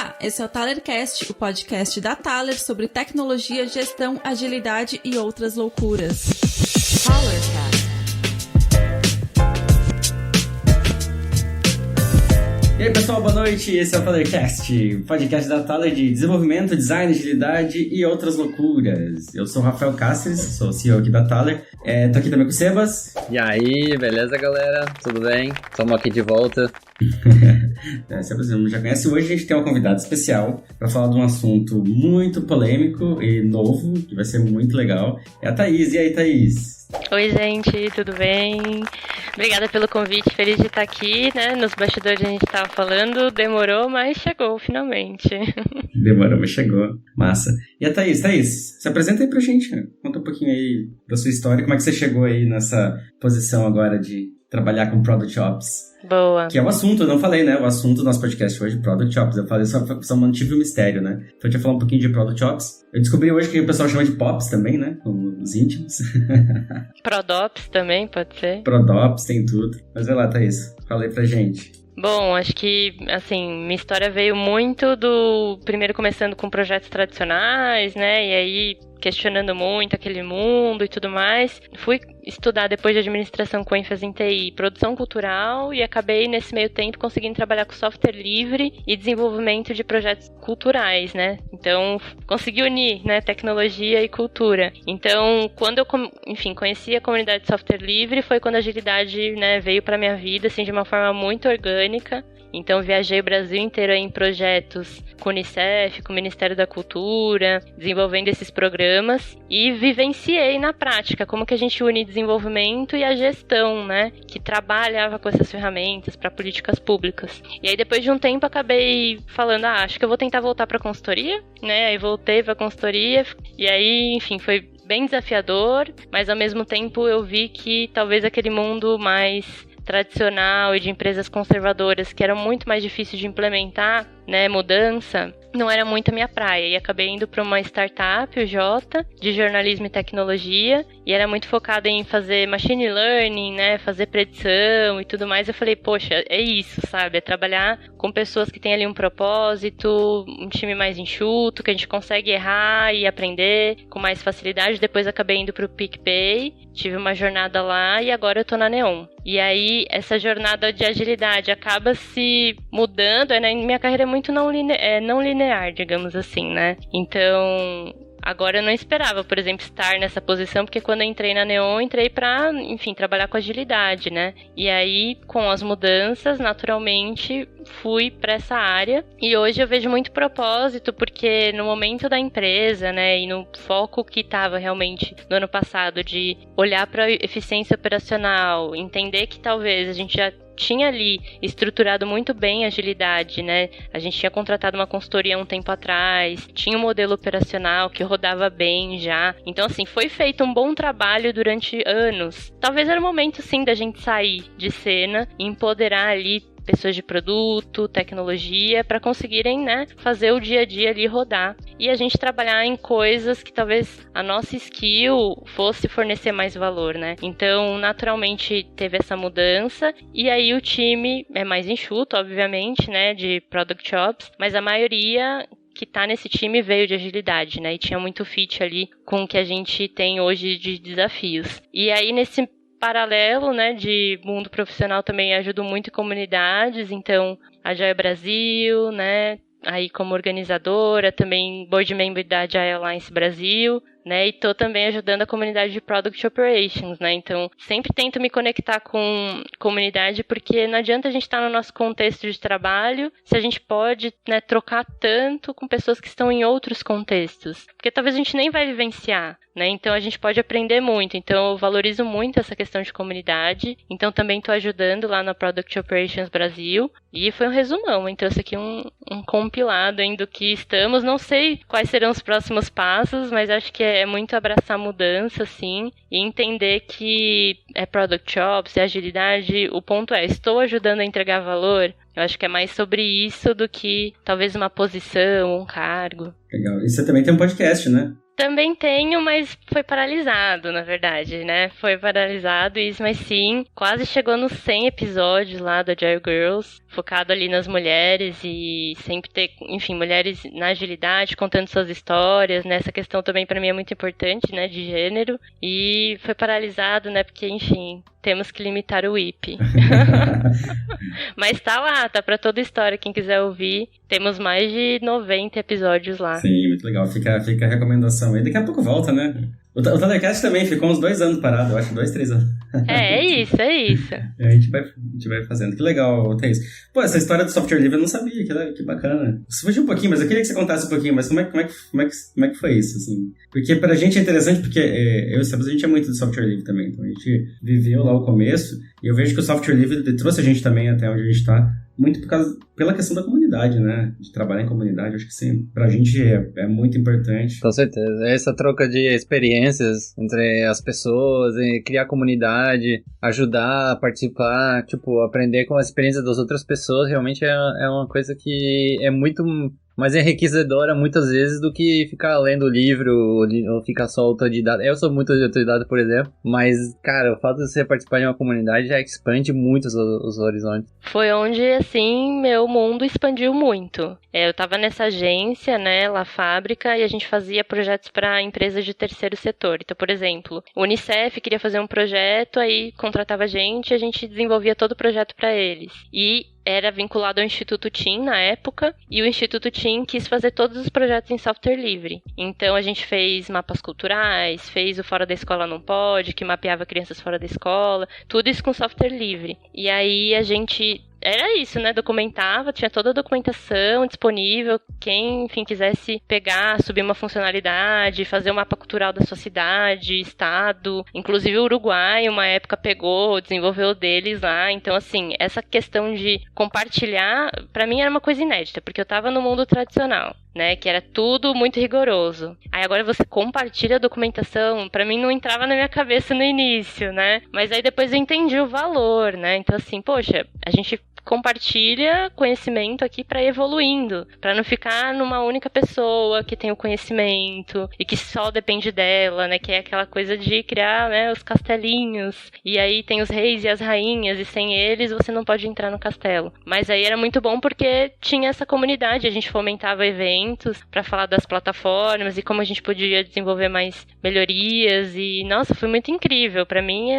Olá, esse é o ThalerCast, o podcast da Thaler sobre tecnologia, gestão, agilidade e outras loucuras. ThalerCast. E aí pessoal, boa noite, esse é o ThalerCast, o podcast da Thaler de desenvolvimento, design, agilidade e outras loucuras. Eu sou o Rafael Cáceres, sou o CEO aqui da Thaler, tô aqui também com o Sebas. E aí, beleza galera? Tudo bem? Estamos aqui de volta. Sebas, já conhece. Hoje a gente tem uma convidada especial para falar de um assunto muito polêmico e novo, que vai ser muito legal. É a Thaís. E aí, Thaís? Oi, gente, tudo bem? Obrigada pelo convite, feliz de estar aqui, né? Nos bastidores a gente estava falando, demorou, mas chegou, finalmente. Demorou, mas chegou. Massa. E a Thaís? Thaís, se apresenta aí pra gente, conta um pouquinho aí da sua história, como é que você chegou aí nessa posição agora de trabalhar com Product Ops. Boa. Que é o assunto, eu não falei, né? O assunto do nosso podcast hoje, Product Ops. Eu falei, só mantive o mistério, né? Então eu tinha falar um pouquinho de Product Ops. Eu descobri hoje que o pessoal chama de Pops também, né? Os íntimos. Prodops também, pode ser. Prodops, tem tudo. Mas vai lá, Thaís. Fala aí pra gente. Bom, acho que, assim, minha história veio muito do... Primeiro começando com projetos tradicionais, né? E aí questionando muito aquele mundo e tudo mais. Fui estudar depois de administração com ênfase em TI e produção cultural e acabei nesse meio tempo conseguindo trabalhar com software livre e desenvolvimento de projetos culturais, né? Então, consegui unir, né, tecnologia e cultura. Então, quando eu, conheci a comunidade de software livre, foi quando a agilidade, né, veio para minha vida, assim, de uma forma muito orgânica. Então, viajei o Brasil inteiro em projetos com o Unicef, com o Ministério da Cultura, desenvolvendo esses programas e vivenciei na prática como que a gente une desenvolvimento e a gestão, né, que trabalhava com essas ferramentas para políticas públicas. E aí, depois de um tempo, acabei falando, acho que eu vou tentar voltar para a consultoria, né, aí voltei para a consultoria e aí, enfim, foi bem desafiador, mas ao mesmo tempo eu vi que talvez aquele mundo mais tradicional e de empresas conservadoras, que era muito mais difícil de implementar, né, mudança, não era muito a minha praia. E acabei indo para uma startup, o Jota, de jornalismo e tecnologia, e era muito focada em fazer machine learning, né, fazer predição e tudo mais. Eu falei, poxa, é isso, sabe? É trabalhar com pessoas que têm ali um propósito, um time mais enxuto, que a gente consegue errar e aprender com mais facilidade. Depois acabei indo para o PicPay, tive uma jornada lá e agora eu tô na Neon. E aí, essa jornada de agilidade acaba se mudando, né? Minha carreira é muito não linear, digamos assim, né? Então, agora eu não esperava, por exemplo, estar nessa posição, porque quando eu entrei na Neon, entrei pra, enfim, trabalhar com agilidade, né? E aí, com as mudanças, naturalmente, fui para essa área. E hoje eu vejo muito propósito, porque no momento da empresa, né, e no foco que estava realmente no ano passado de olhar para eficiência operacional, entender que talvez a gente já tinha ali estruturado muito bem a agilidade, né? A gente tinha contratado uma consultoria um tempo atrás, tinha um modelo operacional que rodava bem já. Então, assim, foi feito um bom trabalho durante anos. Talvez era o momento, sim, da gente sair de cena e empoderar ali pessoas de produto, tecnologia, para conseguirem, né, fazer o dia a dia ali rodar. E a gente trabalhar em coisas que talvez a nossa skill fosse fornecer mais valor, né? Então, naturalmente, teve essa mudança. E aí o time é mais enxuto, obviamente, né, de Product Ops, mas a maioria que tá nesse time veio de agilidade, né? E tinha muito fit ali com o que a gente tem hoje de desafios. E aí, nesse paralelo, né, de mundo profissional também ajudo muito em comunidades, então a Agile Brasil, né, aí como organizadora, também board member da Agile Alliance Brasil, né, e tô também ajudando a comunidade de Product Operations, né, então sempre tento me conectar com comunidade, porque não adianta a gente estar no nosso contexto de trabalho se a gente pode, né, trocar tanto com pessoas que estão em outros contextos, porque talvez a gente nem vai vivenciar, né, então a gente pode aprender muito, então eu valorizo muito essa questão de comunidade, então também estou ajudando lá na Product Operations Brasil, e foi um resumão, então trouxe aqui um compilado do que estamos, não sei quais serão os próximos passos, mas acho que é muito abraçar a mudança, assim, e entender que é Product Ops, é agilidade, o ponto é, estou ajudando a entregar valor? Eu acho que é mais sobre isso do que talvez uma posição, um cargo. Legal. E você também tem um podcast, né? Também tenho, mas foi paralisado, na verdade, né? Foi paralisado isso, mas sim, quase chegou nos 100 episódios lá do Agile Girls, focado ali nas mulheres e sempre ter, enfim, mulheres na agilidade, contando suas histórias, né? Essa questão também pra mim é muito importante, né? De gênero. E foi paralisado, né? Porque, enfim, temos que limitar o WIP. Mas tá lá, tá pra toda história, quem quiser ouvir. Temos mais de 90 episódios lá. Sim, muito legal. Fica a recomendação aí. Daqui a pouco volta, né? O Thundercast também ficou uns 2 anos parado, eu acho, 2, 3 anos. É isso. A gente vai fazendo. Que legal, Thaís. Pô, essa história do software livre eu não sabia, que bacana. Você fugiu um pouquinho, mas eu queria que você contasse um pouquinho, mas como é que foi isso, assim? Porque pra gente é interessante, porque eu e o Sebas, a gente é muito do software livre também, então a gente viveu lá o começo, e eu vejo que o software livre trouxe a gente também até onde a gente tá, muito pela questão da comunidade, né? De trabalhar em comunidade, acho que sim, pra gente é muito importante. Com certeza. Essa troca de experiências entre as pessoas, criar comunidade, ajudar a participar, tipo, aprender com a experiência das outras pessoas, realmente é uma coisa que é muito mais enriquecedora muitas vezes do que ficar lendo o livro ou ficar só autodidata. Eu sou muito autodidata, por exemplo, mas, cara, o fato de você participar de uma comunidade já expande muito os horizontes. Foi onde, assim, meu mundo expandiu muito. Eu tava nessa agência, né, La Fábrica, e a gente fazia projetos para empresas de terceiro setor. Então, por exemplo, o Unicef queria fazer um projeto, aí contratava a gente desenvolvia todo o projeto para eles. E era vinculado ao Instituto TIM na época, e o Instituto TIM quis fazer todos os projetos em software livre. Então a gente fez mapas culturais, fez o Fora da Escola Não Pode, que mapeava crianças fora da escola, tudo isso com software livre. E aí a gente... Era isso, né? Documentava, tinha toda a documentação disponível. Quem, enfim, quisesse pegar, subir uma funcionalidade, fazer um mapa cultural da sua cidade, estado. Inclusive o Uruguai, uma época pegou, desenvolveu deles lá. Então, assim, essa questão de compartilhar, pra mim era uma coisa inédita, porque eu tava no mundo tradicional, né? Que era tudo muito rigoroso. Aí agora você compartilha a documentação, pra mim não entrava na minha cabeça no início, né? Mas aí depois eu entendi o valor, né? Então, assim, poxa, a gente compartilha conhecimento aqui para ir evoluindo, para não ficar numa única pessoa que tem o conhecimento e que só depende dela, né, que é aquela coisa de criar, né, os castelinhos, e aí tem os reis e as rainhas, e sem eles você não pode entrar no castelo. Mas aí era muito bom porque tinha essa comunidade, a gente fomentava eventos para falar das plataformas e como a gente podia desenvolver mais melhorias, e nossa, foi muito incrível. Para mim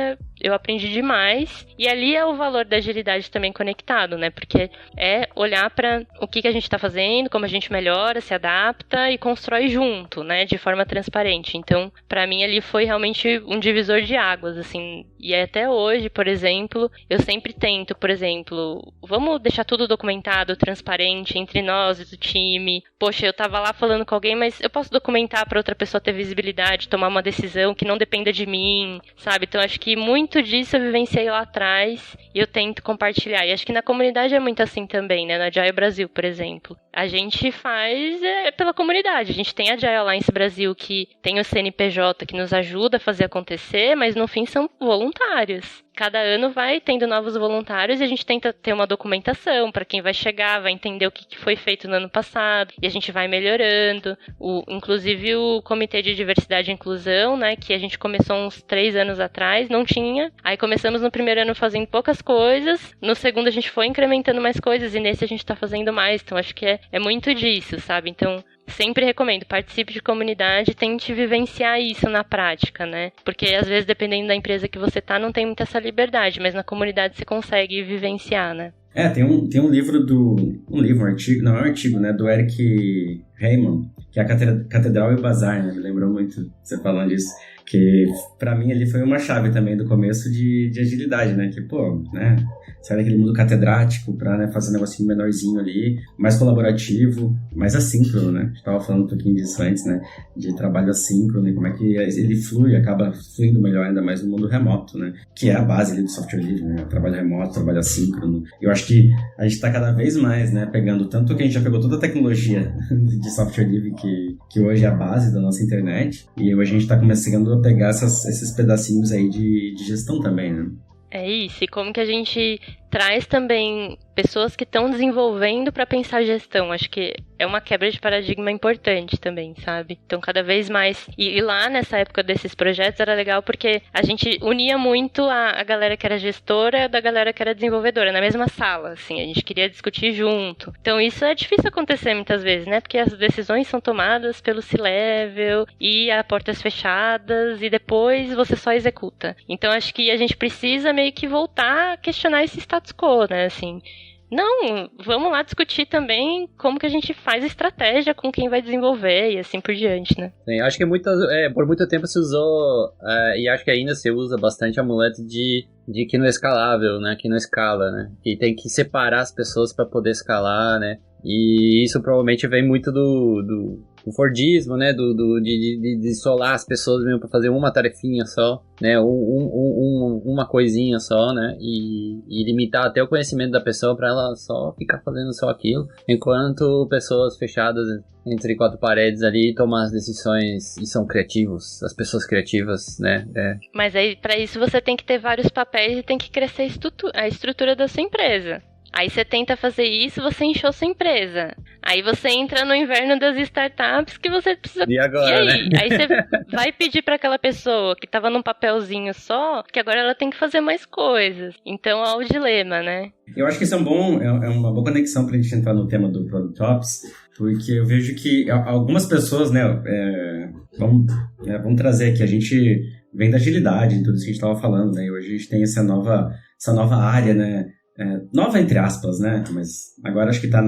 eu aprendi demais, e ali é o valor da agilidade também conectado, né? Porque é olhar para o que a gente está fazendo, como a gente melhora, se adapta e constrói junto, né? De forma transparente. Então, para mim ali foi realmente um divisor de águas, assim. E até hoje, por exemplo, eu sempre tento, por exemplo, vamos deixar tudo documentado, transparente entre nós e do time. Poxa, eu tava lá falando com alguém, mas eu posso documentar para outra pessoa ter visibilidade, tomar uma decisão que não dependa de mim, sabe? Então, acho que muito disso eu vivenciei lá atrás e eu tento compartilhar. E acho que na comunidade é muito assim também, né? Na Agile Brasil, por exemplo. A gente faz pela comunidade. A gente tem a Agile Alliance Brasil, que tem o CNPJ que nos ajuda a fazer acontecer, mas no fim são voluntários. Cada ano vai tendo novos voluntários e a gente tenta ter uma documentação para quem vai chegar, vai entender o que foi feito no ano passado, e a gente vai melhorando. Inclusive o Comitê de Diversidade e Inclusão, né, que a gente começou uns 3 anos atrás, não tinha. Aí começamos no primeiro ano fazendo poucas coisas, no segundo a gente foi incrementando mais coisas, e nesse a gente tá fazendo mais. Então acho que é muito disso, sabe? Então sempre recomendo, participe de comunidade, tente vivenciar isso na prática, né? Porque às vezes, dependendo da empresa que você tá, não tem muita essa liberdade, mas na comunidade você consegue vivenciar, né? Tem um livro um artigo, não é um artigo, né, do Eric Raymond, que é a Catedral e o Bazar, né? Me lembrou muito você falando disso. Que pra mim ali foi uma chave também do começo de agilidade, né? Que, pô, né? Sai daquele mundo catedrático pra, né, fazer um negocinho menorzinho ali, mais colaborativo, mais assíncrono, né? A gente tava falando um pouquinho disso antes, né? De trabalho assíncrono e como é que ele flui, acaba fluindo melhor, ainda mais no mundo remoto, né? Que é a base ali do software livre, né? Trabalho remoto, trabalho assíncrono. Eu acho que a gente tá cada vez mais, né? Pegando tanto que a gente já pegou toda a tecnologia de software livre que hoje é a base da nossa internet, e hoje a gente tá começando a pegar esses pedacinhos aí de gestão também, né? É isso, e como que a gente traz também pessoas que estão desenvolvendo para pensar gestão. Acho que é uma quebra de paradigma importante também, sabe? Então, cada vez mais... E lá, nessa época desses projetos, era legal porque a gente unia muito a galera que era gestora da galera que era desenvolvedora, na mesma sala, assim. A gente queria discutir junto. Então, isso é difícil acontecer muitas vezes, né? Porque as decisões são tomadas pelo C-Level e a portas fechadas e depois você só executa. Então, acho que a gente precisa meio que voltar a questionar esse status quo, né? Assim... Não, vamos lá discutir também como que a gente faz estratégia com quem vai desenvolver e assim por diante, né? Sim, acho que por muito tempo se usou, e acho que ainda se usa bastante a muleta de que não é escalável, né? Que não escala, né? Que tem que separar as pessoas para poder escalar, né? E isso provavelmente vem muito do Fordismo, né? De isolar as pessoas mesmo para fazer uma tarefinha só, né? Uma coisinha só, né? E limitar até o conhecimento da pessoa para ela só ficar fazendo só aquilo, enquanto pessoas fechadas entre quatro paredes ali tomam as decisões e são criativos, as pessoas criativas, né? Mas aí, para isso, você tem que ter vários papéis e tem que crescer a estrutura da sua empresa. Aí você tenta fazer isso, você inchou sua empresa. Aí você entra no inverno das startups que você precisa... E agora, e aí? né? Aí você vai pedir para aquela pessoa que tava num papelzinho só, que agora ela tem que fazer mais coisas. Então, é o dilema, né? Eu acho que isso é uma boa conexão pra gente entrar no tema do Product Ops, porque eu vejo que algumas pessoas, né, vamos trazer aqui, a gente vem da agilidade, em tudo isso que a gente estava falando, né, e hoje a gente tem essa nova área, né, nova entre aspas, né, mas agora acho que está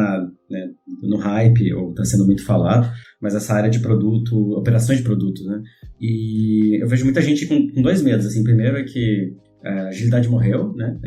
no hype, ou está sendo muito falado, mas essa área de produto, operações de produto, né, e eu vejo muita gente com dois medos, assim, primeiro é que a agilidade morreu, né,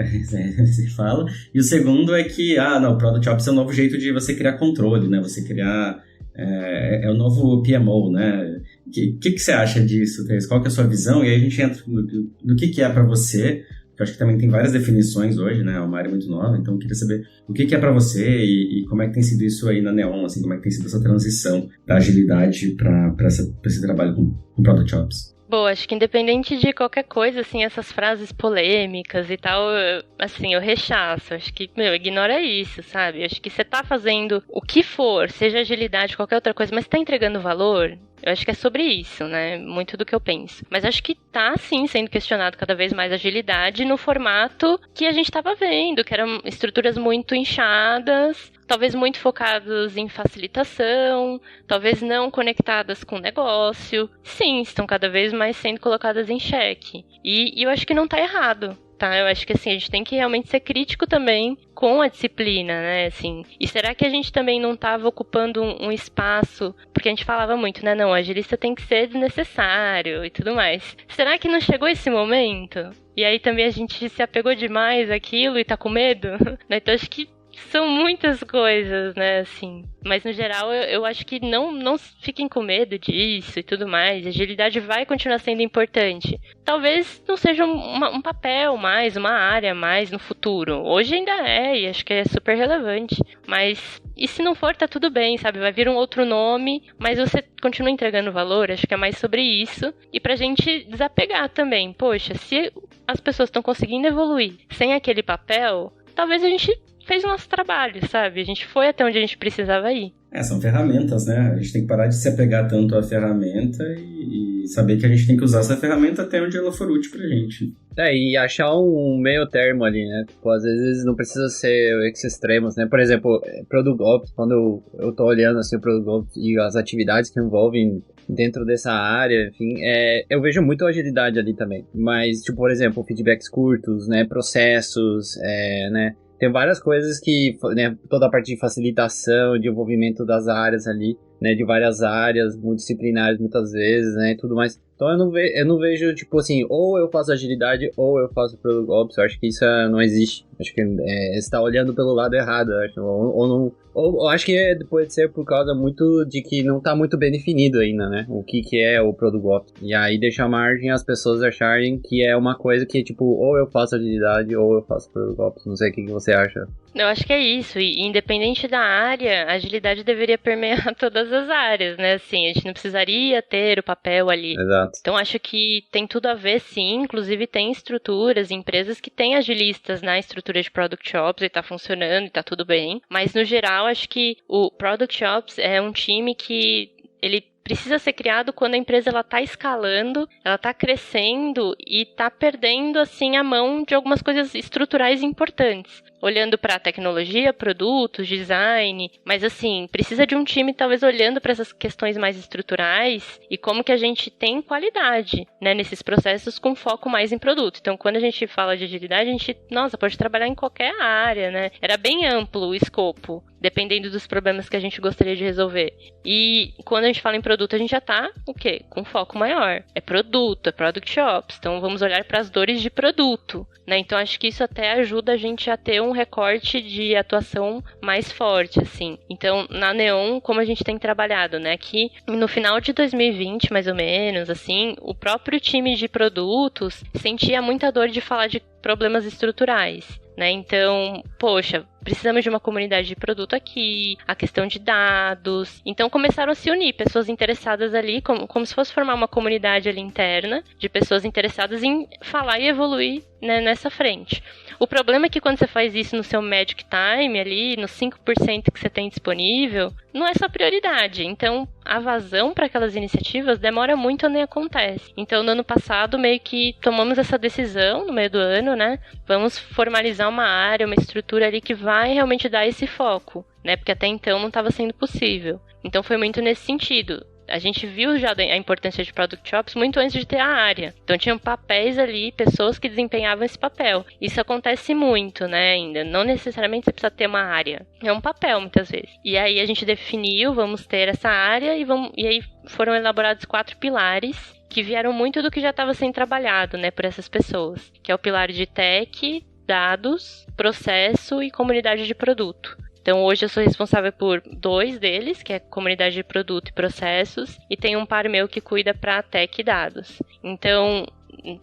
se fala, e o segundo é que, o Product Ops é um novo jeito de você criar controle, né, você criar, é o novo PMO, né, o que você acha disso, Thais? Qual que é a sua visão? E aí a gente entra no que é para você. Eu acho que também tem várias definições hoje, né? É uma área muito nova, então eu queria saber o que é para você e como é que tem sido isso aí na Neon, assim, como é que tem sido essa transição da agilidade para esse trabalho com Product Ops. Bom, acho que independente de qualquer coisa, assim, essas frases polêmicas e tal, eu rechaço. Acho que, ignora isso, sabe? Acho que você tá fazendo o que for, seja agilidade, qualquer outra coisa, mas tá entregando valor. Eu acho que é sobre isso, né? Muito do que eu penso. Mas acho que tá, sim, sendo questionado cada vez mais a agilidade no formato que a gente tava vendo, que eram estruturas muito inchadas, talvez muito focadas em facilitação, talvez não conectadas com o negócio. Sim, estão cada vez mais sendo colocadas em xeque. E eu acho que não tá errado. Tá, eu acho que assim, a gente tem que realmente ser crítico também com a disciplina, né, assim. E será que a gente também não estava ocupando um espaço, porque a gente falava muito, né, não, o agilista tem que ser desnecessário e tudo mais. Será que não chegou esse momento? E aí também a gente se apegou demais àquilo e tá com medo? Então acho que são muitas coisas, né, assim. Mas, no geral, eu acho que não fiquem com medo disso e tudo mais. A agilidade vai continuar sendo importante. Talvez não seja um papel mais, uma área mais no futuro. Hoje ainda é, e acho que é super relevante. Mas, e se não for, tá tudo bem, sabe? Vai vir um outro nome, mas você continua entregando valor. Acho que é mais sobre isso. E pra gente desapegar também. Poxa, se as pessoas estão conseguindo evoluir sem aquele papel, talvez a gente fez o nosso trabalho, sabe? A gente foi até onde a gente precisava ir. São ferramentas, né? A gente tem que parar de se apegar tanto à ferramenta e saber que a gente tem que usar essa ferramenta até onde ela for útil pra gente. E achar um meio termo ali, né? Tipo, às vezes não precisa ser esses extremos, né? Por exemplo, Product Ops, quando eu tô olhando assim o Product Ops e as atividades que envolvem dentro dessa área, enfim, eu vejo muito agilidade ali também. Mas, tipo, por exemplo, feedbacks curtos, né? Processos, né? Tem várias coisas que, né, toda a parte de facilitação, de envolvimento das áreas ali, né, de várias áreas, multidisciplinares muitas vezes, né, e tudo mais. Então eu não vejo, tipo assim, ou eu faço agilidade ou eu faço Product Ops. Eu acho que isso não existe. Acho que você está olhando pelo lado errado, acho. Ou acho que pode ser por causa muito de que não está muito bem definido ainda, né? O que é o Product Ops. E aí deixa margem as pessoas acharem que é uma coisa que, tipo, ou eu faço agilidade ou eu faço Product Ops. Não sei o que você acha. Eu acho que é isso. E independente da área, a agilidade deveria permear todas as áreas, né? Assim, a gente não precisaria ter o papel ali. Exato. Exato. Então, acho que tem tudo a ver, sim. Inclusive, tem estruturas, empresas que têm agilistas na estrutura de Product Ops e tá funcionando e tá tudo bem. Mas, no geral, acho que o Product Ops é um time que ele precisa ser criado quando a empresa ela tá escalando, ela tá crescendo e tá perdendo, assim, a mão de algumas coisas estruturais importantes. Olhando para tecnologia, produtos, design, mas assim, precisa de um time talvez olhando para essas questões mais estruturais e como que a gente tem qualidade, né, nesses processos com foco mais em produto. Então, quando a gente fala de agilidade, a gente, nossa, pode trabalhar em qualquer área, né? Era bem amplo o escopo, dependendo dos problemas que a gente gostaria de resolver. E quando a gente fala em produto, a gente já tá, o quê? Com foco maior. É produto, é Product Ops. Então, vamos olhar para as dores de produto, né? Então, acho que isso até ajuda a gente a ter um recorte de atuação mais forte, assim. Então, na Neon, como a gente tem trabalhado, né? Que no final de 2020, mais ou menos, assim, o próprio time de produtos sentia muita dor de falar de problemas estruturais, né? Então, poxa, precisamos de uma comunidade de produto aqui, a questão de dados. Então, começaram a se unir pessoas interessadas ali, como se fosse formar uma comunidade ali interna, de pessoas interessadas em falar e evoluir, né, nessa frente. O problema é que quando você faz isso no seu Magic Time ali, nos 5% que você tem disponível, não é sua prioridade. Então, a vazão para aquelas iniciativas demora muito ou nem acontece. Então, no ano passado, meio que tomamos essa decisão, no meio do ano, né? Vamos formalizar uma área, uma estrutura ali que vai realmente dar esse foco, né? Porque até então não estava sendo possível. Então, foi muito nesse sentido. A gente viu já a importância de Product Ops muito antes de ter a área. Então, tinham papéis ali, pessoas que desempenhavam esse papel. Isso acontece muito, né, ainda. Não necessariamente você precisa ter uma área. É um papel, muitas vezes. E aí, a gente definiu, vamos ter essa área e aí foram elaborados 4 pilares que vieram muito do que já estava sendo trabalhado, né, por essas pessoas. Que é o pilar de tech, dados, processo e comunidade de produto. Então, hoje eu sou responsável por 2 deles, que é comunidade de produto e processos, e tem um par meu que cuida para tech e dados. Então,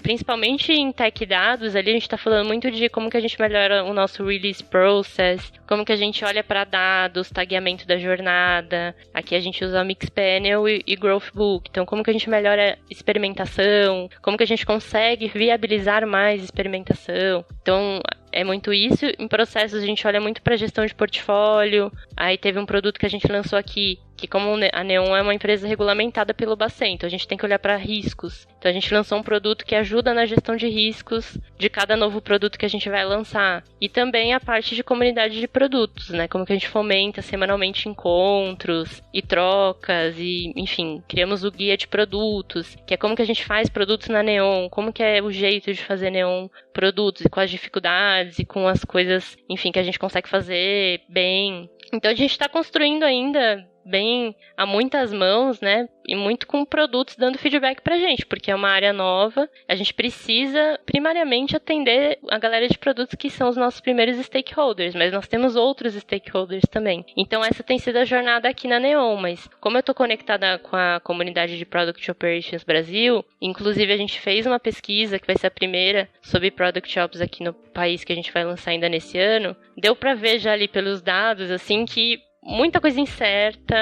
principalmente em tech e dados, ali a gente está falando muito de como que a gente melhora o nosso release process, como que a gente olha para dados, tagueamento da jornada. Aqui a gente usa Mixpanel e Growth Book. Então, como que a gente melhora experimentação, como que a gente consegue viabilizar mais experimentação. Então, é muito isso. Em processos, a gente olha muito para gestão de portfólio. Aí teve um produto que a gente lançou aqui, que como a Neon é uma empresa regulamentada pelo Bacen, então a gente tem que olhar para riscos. Então a gente lançou um produto que ajuda na gestão de riscos de cada novo produto que a gente vai lançar. E também a parte de comunidade de produtos, né? Como que a gente fomenta semanalmente encontros e trocas e, enfim, criamos o guia de produtos, que é como que a gente faz produtos na Neon, como que é o jeito de fazer Neon produtos e com as dificuldades e com as coisas, enfim, que a gente consegue fazer bem. Então a gente está construindo ainda bem a muitas mãos, né? E muito com produtos dando feedback pra gente, porque é uma área nova. A gente precisa, primariamente, atender a galera de produtos que são os nossos primeiros stakeholders, mas nós temos outros stakeholders também. Então, essa tem sido a jornada aqui na Neon, mas como eu tô conectada com a comunidade de Product Operations Brasil, inclusive a gente fez uma pesquisa, que vai ser a primeira, sobre Product Ops aqui no país, que a gente vai lançar ainda nesse ano. Deu pra ver já ali pelos dados, assim, que muita coisa incerta,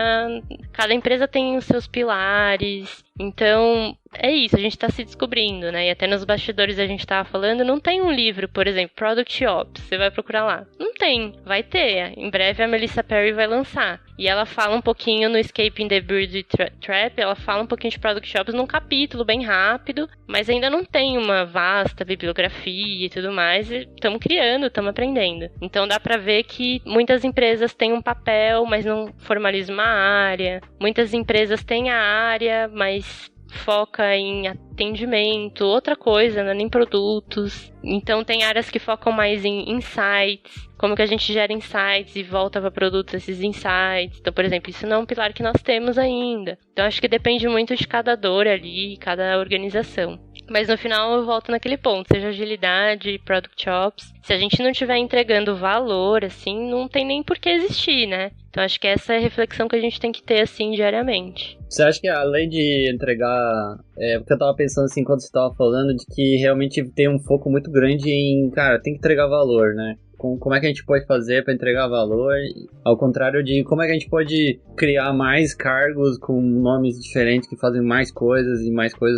cada empresa tem os seus pilares, então é isso, a gente tá se descobrindo, né? E até nos bastidores a gente tava falando, não tem um livro, por exemplo, Product Ops, você vai procurar lá. Não tem, vai ter. Em breve a Melissa Perry vai lançar. E ela fala um pouquinho no Escaping the Bird Trap, ela fala um pouquinho de Product Ops num capítulo bem rápido, mas ainda não tem uma vasta bibliografia e tudo mais, e estamos criando, estamos aprendendo. Então dá pra ver que muitas empresas têm um papel, mas não formalizam uma área. Muitas empresas têm a área, mas foca em atendimento, outra coisa, né? Nem produtos. Então tem áreas que focam mais em insights, como que a gente gera insights e volta para produtos esses insights. Então, por exemplo, isso não é um pilar que nós temos ainda. Então acho que depende muito de cada dor ali, cada organização. Mas no final eu volto naquele ponto, seja agilidade, Product Ops. Se a gente não estiver entregando valor, assim, não tem nem por que existir, né? Então acho que essa é a reflexão que a gente tem que ter, assim, diariamente. Você acha que além de entregar... porque eu tava pensando, assim, quando você tava falando, de que realmente tem um foco muito grande em, cara, tem que entregar valor, né? como é que a gente pode fazer para entregar valor, ao contrário de como é que a gente pode criar mais cargos com nomes diferentes que fazem mais coisas,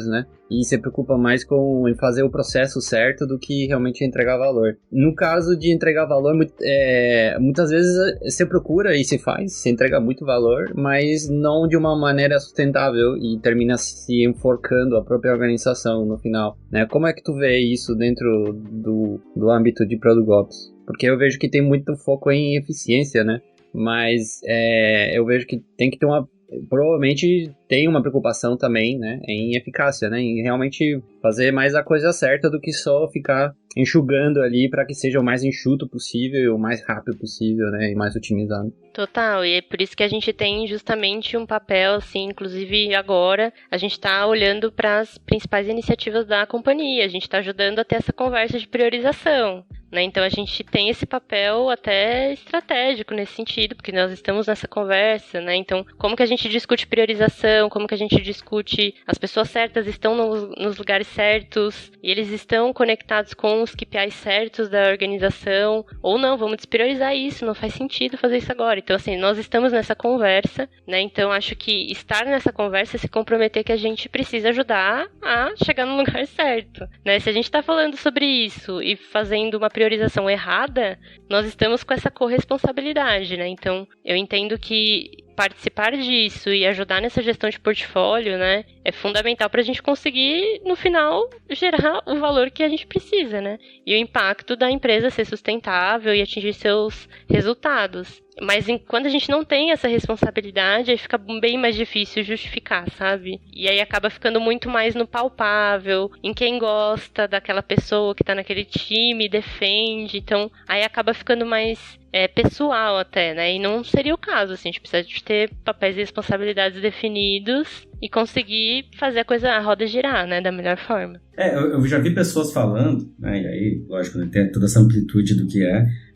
né? E se preocupa mais em fazer o processo certo do que realmente entregar valor. No caso de entregar valor, muitas vezes você procura e se entrega muito valor, mas não de uma maneira sustentável e termina se enforcando a própria organização no final, né? Como é que tu vê isso dentro do âmbito de Product Ops? Porque eu vejo que tem muito foco em eficiência, né? Mas eu vejo que tem que ter provavelmente tem uma preocupação também, né, em eficácia, né, em realmente fazer mais a coisa certa do que só ficar enxugando ali para que seja o mais enxuto possível, o mais rápido possível, né, e mais otimizado. Total, e é por isso que a gente tem justamente um papel, assim, inclusive agora, a gente está olhando para as principais iniciativas da companhia, a gente está ajudando a ter essa conversa de priorização, né, então a gente tem esse papel até estratégico nesse sentido, porque nós estamos nessa conversa, né, então como que a gente discute priorização, como que a gente discute as pessoas certas estão nos lugares certos, e eles estão conectados com os KPIs certos da organização, ou não, vamos despriorizar isso, não faz sentido fazer isso agora. Então, assim, nós estamos nessa conversa, né? Então, acho que estar nessa conversa é se comprometer que a gente precisa ajudar a chegar no lugar certo, né? Se a gente está falando sobre isso e fazendo uma priorização errada, nós estamos com essa corresponsabilidade, né? Então, eu entendo que participar disso e ajudar nessa gestão de portfólio, né, é fundamental para a gente conseguir, no final, gerar o valor que a gente precisa, né, e o impacto da empresa ser sustentável e atingir seus resultados. Mas quando a gente não tem essa responsabilidade, aí fica bem mais difícil justificar, sabe? E aí acaba ficando muito mais no palpável, em quem gosta daquela pessoa que tá naquele time, defende. Então, aí acaba ficando mais pessoal até, né? E não seria o caso, assim. A gente precisa de ter papéis e responsabilidades definidos e conseguir fazer a roda girar, né? Da melhor forma. Eu já vi pessoas falando, né? E aí, lógico, né, tem toda essa amplitude do que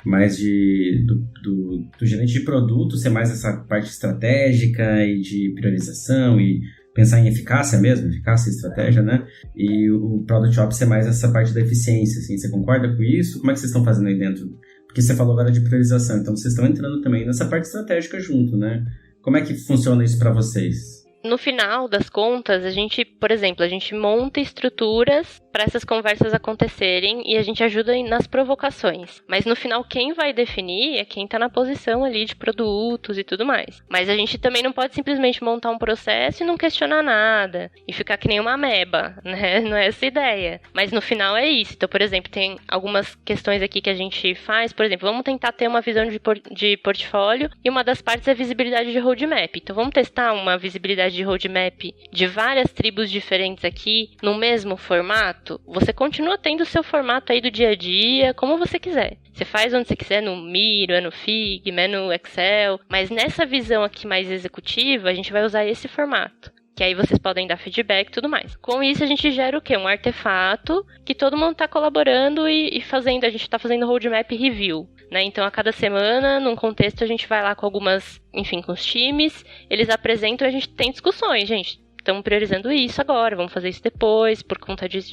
mas do gerente de produto ser mais essa parte estratégica e de priorização e pensar em eficácia e estratégia, né? E o Product Ops ser mais essa parte da eficiência, assim. Você concorda com isso? Como é que vocês estão fazendo aí dentro? Porque você falou agora de priorização, então vocês estão entrando também nessa parte estratégica junto, né? Como é que funciona isso para vocês? No final das contas, a gente, por exemplo, a gente monta estruturas para essas conversas acontecerem e a gente ajuda nas provocações. Mas no final, quem vai definir é quem está na posição ali de produtos e tudo mais. Mas a gente também não pode simplesmente montar um processo e não questionar nada e ficar que nem uma ameba, né? Não é essa a ideia. Mas no final é isso. Então, por exemplo, tem algumas questões aqui que a gente faz. Por exemplo, vamos tentar ter uma visão de portfólio e uma das partes é a visibilidade de roadmap. Então, vamos testar uma visibilidade de roadmap de várias tribos diferentes aqui no mesmo formato. Você continua tendo o seu formato aí do dia a dia, como você quiser. Você faz onde você quiser, no Miro, no Figma, no Excel, mas nessa visão aqui mais executiva, a gente vai usar esse formato. Que aí vocês podem dar feedback e tudo mais. Com isso, a gente gera o quê? Um artefato que todo mundo está colaborando e fazendo. A gente está fazendo roadmap review, né? Então, a cada semana, num contexto, a gente vai lá com algumas, enfim, com os times, eles apresentam e a gente tem discussões, gente. Estamos priorizando isso agora, vamos fazer isso depois, por conta disso.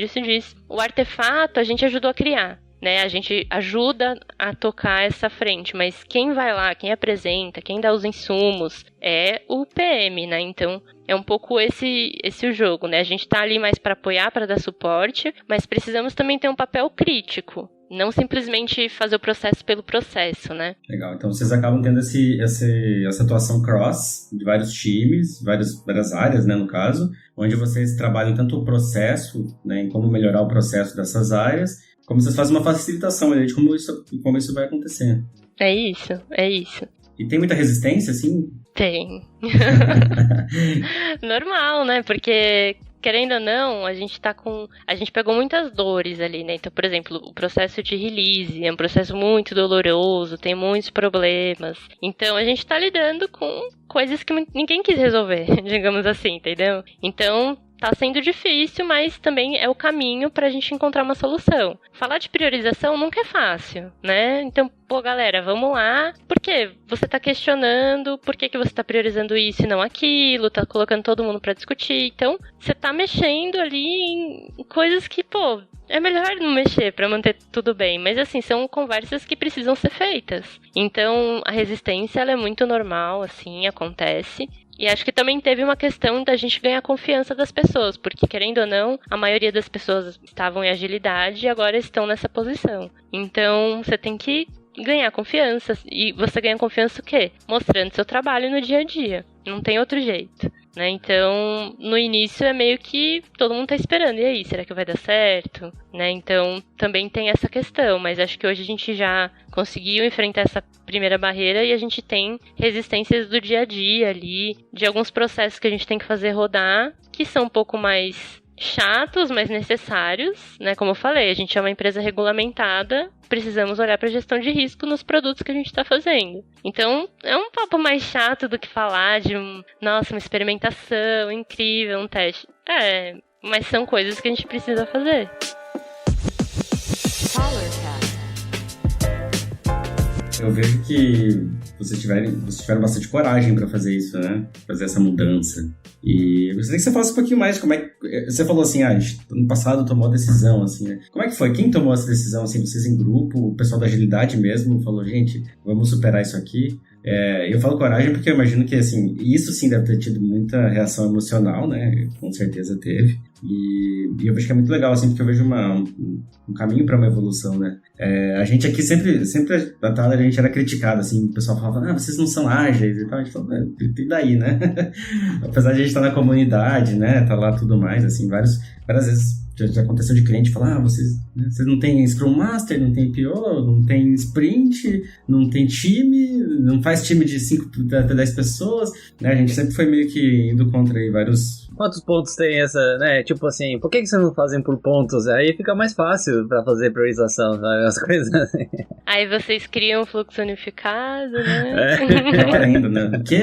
O artefato a gente ajudou a criar, né? A gente ajuda a tocar essa frente, mas quem vai lá, quem apresenta, quem dá os insumos é o PM, né? Então, é um pouco esse o jogo, né? A gente tá ali mais para apoiar, para dar suporte, mas precisamos também ter um papel crítico. Não simplesmente fazer o processo pelo processo, né? Legal. Então, vocês acabam tendo essa atuação cross de vários times, várias áreas, né, no caso, onde vocês trabalham tanto o processo, né, em como melhorar o processo dessas áreas, como vocês fazem uma facilitação ali de como isso vai acontecer. É isso. E tem muita resistência, assim? Tem. Normal, né? Porque, querendo ou não, a gente pegou muitas dores ali, né? Então, por exemplo, o processo de release é um processo muito doloroso, tem muitos problemas. Então, a gente tá lidando com coisas que ninguém quis resolver, digamos assim, entendeu? Então, tá sendo difícil, mas também é o caminho pra gente encontrar uma solução. Falar de priorização nunca é fácil, né? Então, pô, galera, vamos lá. Por quê? Você tá questionando por que você tá priorizando isso e não aquilo, tá colocando todo mundo pra discutir. Então, você tá mexendo ali em coisas que, pô, é melhor não mexer pra manter tudo bem. Mas, assim, são conversas que precisam ser feitas. Então, a resistência, ela é muito normal, assim, acontece. E acho que também teve uma questão da gente ganhar confiança das pessoas, porque, querendo ou não, a maioria das pessoas estavam em agilidade e agora estão nessa posição. Então, você tem que ganhar confiança. E você ganha confiança o quê? Mostrando seu trabalho no dia a dia. Não tem outro jeito, né? Então, no início é meio que todo mundo tá esperando. E aí, será que vai dar certo? Né? Então, também tem essa questão. Mas acho que hoje a gente já conseguiu enfrentar essa primeira barreira e a gente tem resistências do dia a dia ali, de alguns processos que a gente tem que fazer rodar, que são um pouco mais chatos, mas necessários, né? Como eu falei, a gente é uma empresa regulamentada, precisamos olhar para a gestão de risco nos produtos que a gente está fazendo. Então, é um papo mais chato do que falar de uma experimentação incrível, um teste. Mas são coisas que a gente precisa fazer. Eu vejo que vocês tiveram bastante coragem para fazer isso, né? Fazer essa mudança. E eu gostaria que você falasse um pouquinho mais de como é que... Você falou assim, a gente no passado tomou a decisão, assim, né? Como é que foi? Quem tomou essa decisão, assim? Vocês em grupo, o pessoal da agilidade mesmo falou, gente, vamos superar isso aqui. Eu falo coragem porque eu imagino que, assim, isso sim deve ter tido muita reação emocional, né? Com certeza teve. E eu vejo que é muito legal, assim, porque eu vejo um caminho para uma evolução, né? A gente aqui sempre na Thaler, a gente era criticado, assim, o pessoal falava, vocês não são ágeis e tal. A gente falou, e daí, né? Apesar de a gente estar na comunidade, né? Tá lá tudo mais, assim, várias vezes já aconteceu de cliente falar, vocês não tem Scrum Master, não tem PO, não tem Sprint, não tem time, não faz time de 5 até 10 pessoas, né? A gente sempre foi meio que indo contra aí vários... Quantos pontos tem essa, né? Tipo assim, por que vocês não fazem por pontos? Aí fica mais fácil pra fazer priorização, sabe? As coisas assim. Aí vocês criam um fluxo unificado, né? Pior ainda, né? Porque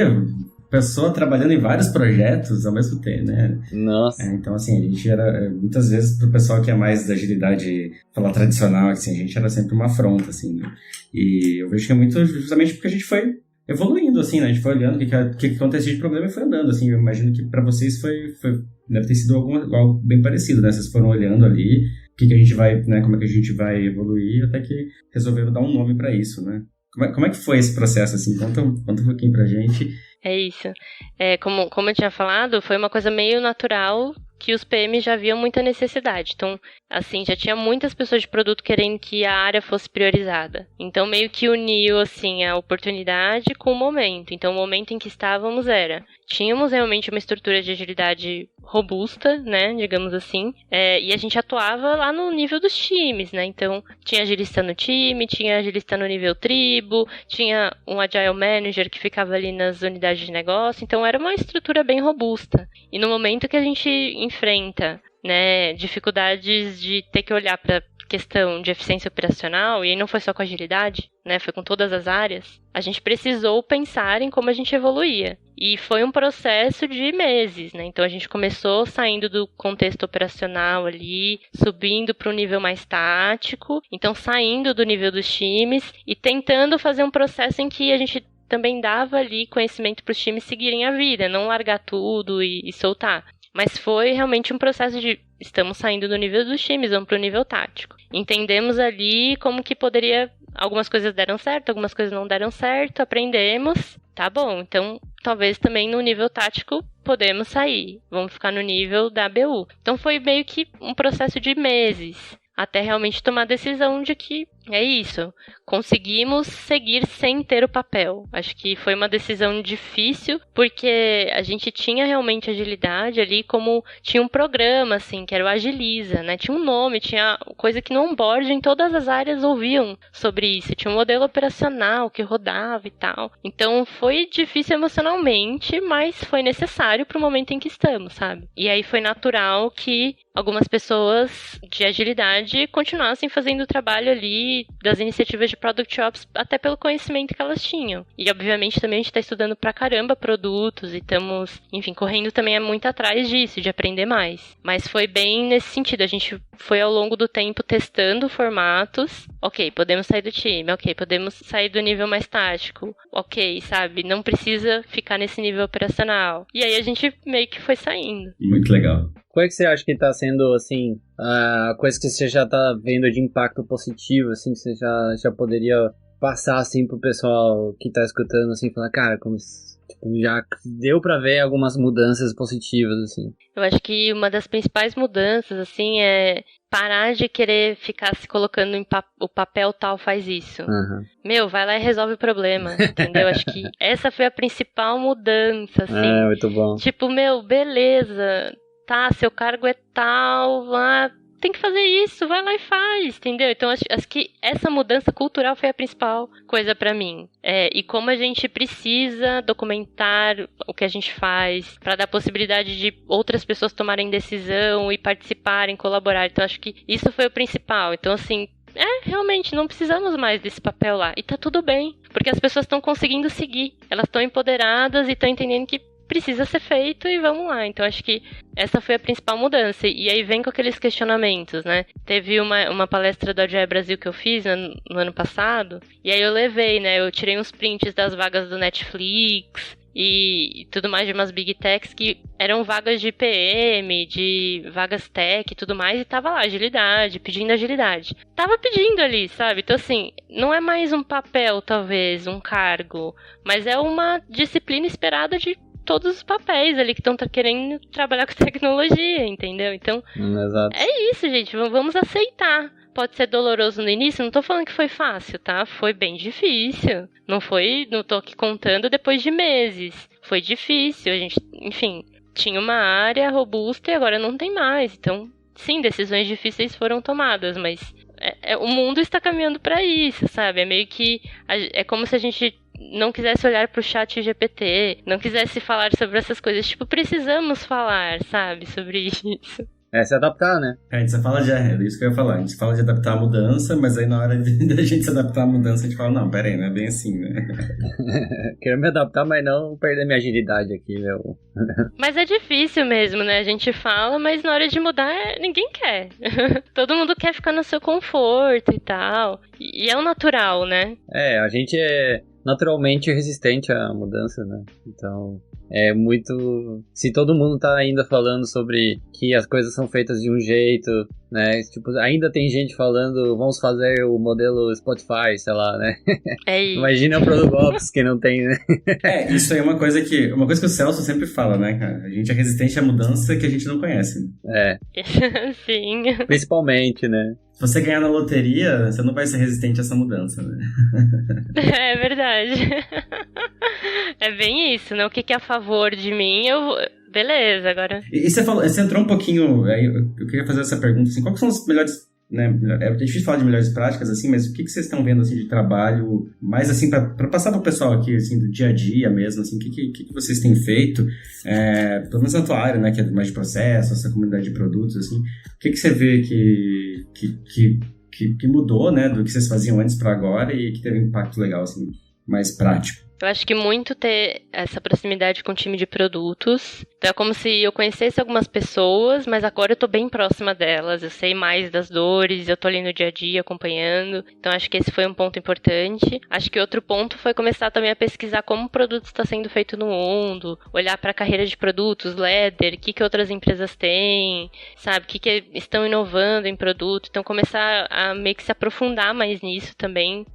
pessoa trabalhando em vários projetos ao mesmo tempo, né? Nossa. Então, assim, a gente era... Muitas vezes, pro pessoal que é mais da agilidade, falar tradicional, assim, a gente era sempre uma afronta, assim, né? E eu vejo que é muito justamente porque a gente foi evoluindo, assim, né? A gente foi olhando o que acontecia de problema e foi andando, assim. Eu imagino que pra vocês deve ter sido algo bem parecido, né? Vocês foram olhando ali o que a gente vai, né? Como é que a gente vai evoluir, até que resolveram dar um nome pra isso, né? Como é que foi esse processo, assim? Conta um pouquinho pra gente. É isso. Como eu tinha falado, foi uma coisa meio natural que os PMs já viam muita necessidade. Então, assim, já tinha muitas pessoas de produto querendo que a área fosse priorizada. Então, meio que uniu, assim, a oportunidade com o momento. Então, o momento em que estávamos tínhamos realmente uma estrutura de agilidade robusta, né, digamos assim, e a gente atuava lá no nível dos times, né, então tinha agilista no time, tinha agilista no nível tribo, tinha um agile manager que ficava ali nas unidades de negócio, então era uma estrutura bem robusta. E no momento que a gente enfrenta, né, dificuldades de ter que olhar para questão de eficiência operacional, e aí não foi só com agilidade, né, foi com todas as áreas, a gente precisou pensar em como a gente evoluía. E foi um processo de meses, né? Então a gente começou saindo do contexto operacional ali, subindo para um nível mais tático, então saindo do nível dos times e tentando fazer um processo em que a gente também dava ali conhecimento para os times seguirem a vida, não largar tudo e soltar. Mas foi realmente um processo de estamos saindo do nível dos times, vamos para o nível tático. Entendemos ali como que poderia... Algumas coisas deram certo, algumas coisas não deram certo, aprendemos. Tá bom, então talvez também no nível tático podemos sair. Vamos ficar no nível da ABU. Então foi meio que um processo de meses, até realmente tomar a decisão de que é isso, conseguimos seguir sem ter o papel. Acho que foi uma decisão difícil, porque a gente tinha realmente agilidade ali, como tinha um programa, assim, que era o Agiliza, né? Tinha um nome, tinha coisa que no onboard em todas as áreas ouviam sobre isso. Tinha um modelo operacional que rodava e tal. Então foi difícil emocionalmente, mas foi necessário para o momento em que estamos, sabe? E aí foi natural que algumas pessoas de agilidade continuassem fazendo o trabalho ali das iniciativas de Product Ops, até pelo conhecimento que elas tinham. E, obviamente, também a gente está estudando pra caramba produtos e estamos, enfim, correndo também muito atrás disso, de aprender mais. Mas foi bem nesse sentido, a gente foi ao longo do tempo testando formatos. Ok, podemos sair do time, ok, podemos sair do nível mais tático, ok, sabe, não precisa ficar nesse nível operacional. E aí a gente meio que foi saindo. Muito legal. Qual é que você acha que tá sendo, assim, a coisa que você já tá vendo de impacto positivo, assim, que você já poderia passar, assim, pro pessoal que tá escutando, assim, falar, cara, como tipo, já deu pra ver algumas mudanças positivas, assim. Eu acho que uma das principais mudanças, assim, é parar de querer ficar se colocando em o papel tal faz isso. Uhum. Meu, vai lá e resolve o problema, entendeu? Acho que essa foi a principal mudança, assim. É, muito bom. Tipo, meu, beleza, tá, seu cargo é tal, tem que fazer isso, vai lá e faz, entendeu? Então, acho que essa mudança cultural foi a principal coisa pra mim. E como a gente precisa documentar o que a gente faz pra dar possibilidade de outras pessoas tomarem decisão e participarem, colaborar. Então, acho que isso foi o principal. Então, assim, realmente, não precisamos mais desse papel lá. E tá tudo bem, porque as pessoas estão conseguindo seguir. Elas estão empoderadas e estão entendendo que precisa ser feito e vamos lá. Então, acho que essa foi a principal mudança. E aí vem com aqueles questionamentos, né? Teve uma palestra do Agile Brasil que eu fiz no ano passado, e aí eu levei, né? Eu tirei uns prints das vagas do Netflix e tudo mais de umas big techs que eram vagas de PM, de vagas tech e tudo mais, e tava lá, agilidade, pedindo agilidade. Tava pedindo ali, sabe? Então, assim, não é mais um papel, talvez, um cargo, mas é uma disciplina esperada de todos os papéis ali que estão querendo trabalhar com tecnologia, entendeu? Então, Exato. é isso, gente, vamos aceitar. Pode ser doloroso no início, não tô falando que foi fácil, tá? Foi bem difícil. Não tô aqui contando depois de meses. Foi difícil, a gente, enfim, tinha uma área robusta e agora não tem mais. Então, sim, decisões difíceis foram tomadas, mas o mundo está caminhando para isso, sabe? É meio que, é como se a gente não quisesse olhar pro chat GPT, não quisesse falar sobre essas coisas. Tipo, precisamos falar, sabe, sobre isso. Se adaptar, né? A gente fala é isso que eu ia falar. A gente fala de adaptar a mudança, mas aí na hora da gente se adaptar à mudança, a gente fala, não, pera aí, não é bem assim, né? Quero me adaptar, mas não perder minha agilidade aqui, meu. Mas é difícil mesmo, né? A gente fala, mas na hora de mudar, ninguém quer. Todo mundo quer ficar no seu conforto e tal. E é o natural, né? A gente é naturalmente resistente à mudança, né? Então, é muito... Se todo mundo tá ainda falando sobre que as coisas são feitas de um jeito, né? Tipo, ainda tem gente falando, vamos fazer o modelo Spotify, sei lá, né? É isso. Imagina o Product Ops que não tem, né? Isso aí é uma coisa que o Celso sempre fala, né, cara? A gente é resistente à mudança que a gente não conhece. Sim. Principalmente, né? Se você ganhar na loteria, você não vai ser resistente a essa mudança, né? É verdade. É bem isso, né? O que é a favor de mim, beleza, agora... E você entrou um pouquinho... Eu queria fazer essa pergunta, assim, quais são os melhores... Né, é difícil falar de melhores práticas, assim, mas o que vocês estão vendo, assim, de trabalho, mais, assim, para passar pro pessoal aqui, assim, do dia a dia mesmo, assim, o que vocês têm feito, pelo menos na tua área, né, que é mais de processo, essa comunidade de produtos, assim, o que você vê que mudou, né, do que vocês faziam antes para agora e que teve um impacto legal, assim, mais prático? Eu acho que muito ter essa proximidade com o time de produtos. Então é como se eu conhecesse algumas pessoas, mas agora eu tô bem próxima delas. Eu sei mais das dores, eu tô ali no dia a dia acompanhando. Então acho que esse foi um ponto importante. Acho que outro ponto foi começar também a pesquisar como o produto está sendo feito no mundo. Olhar para a carreira de produtos, Leather, o que outras empresas têm, sabe? O que estão inovando em produto. Então começar a meio que se aprofundar mais nisso também.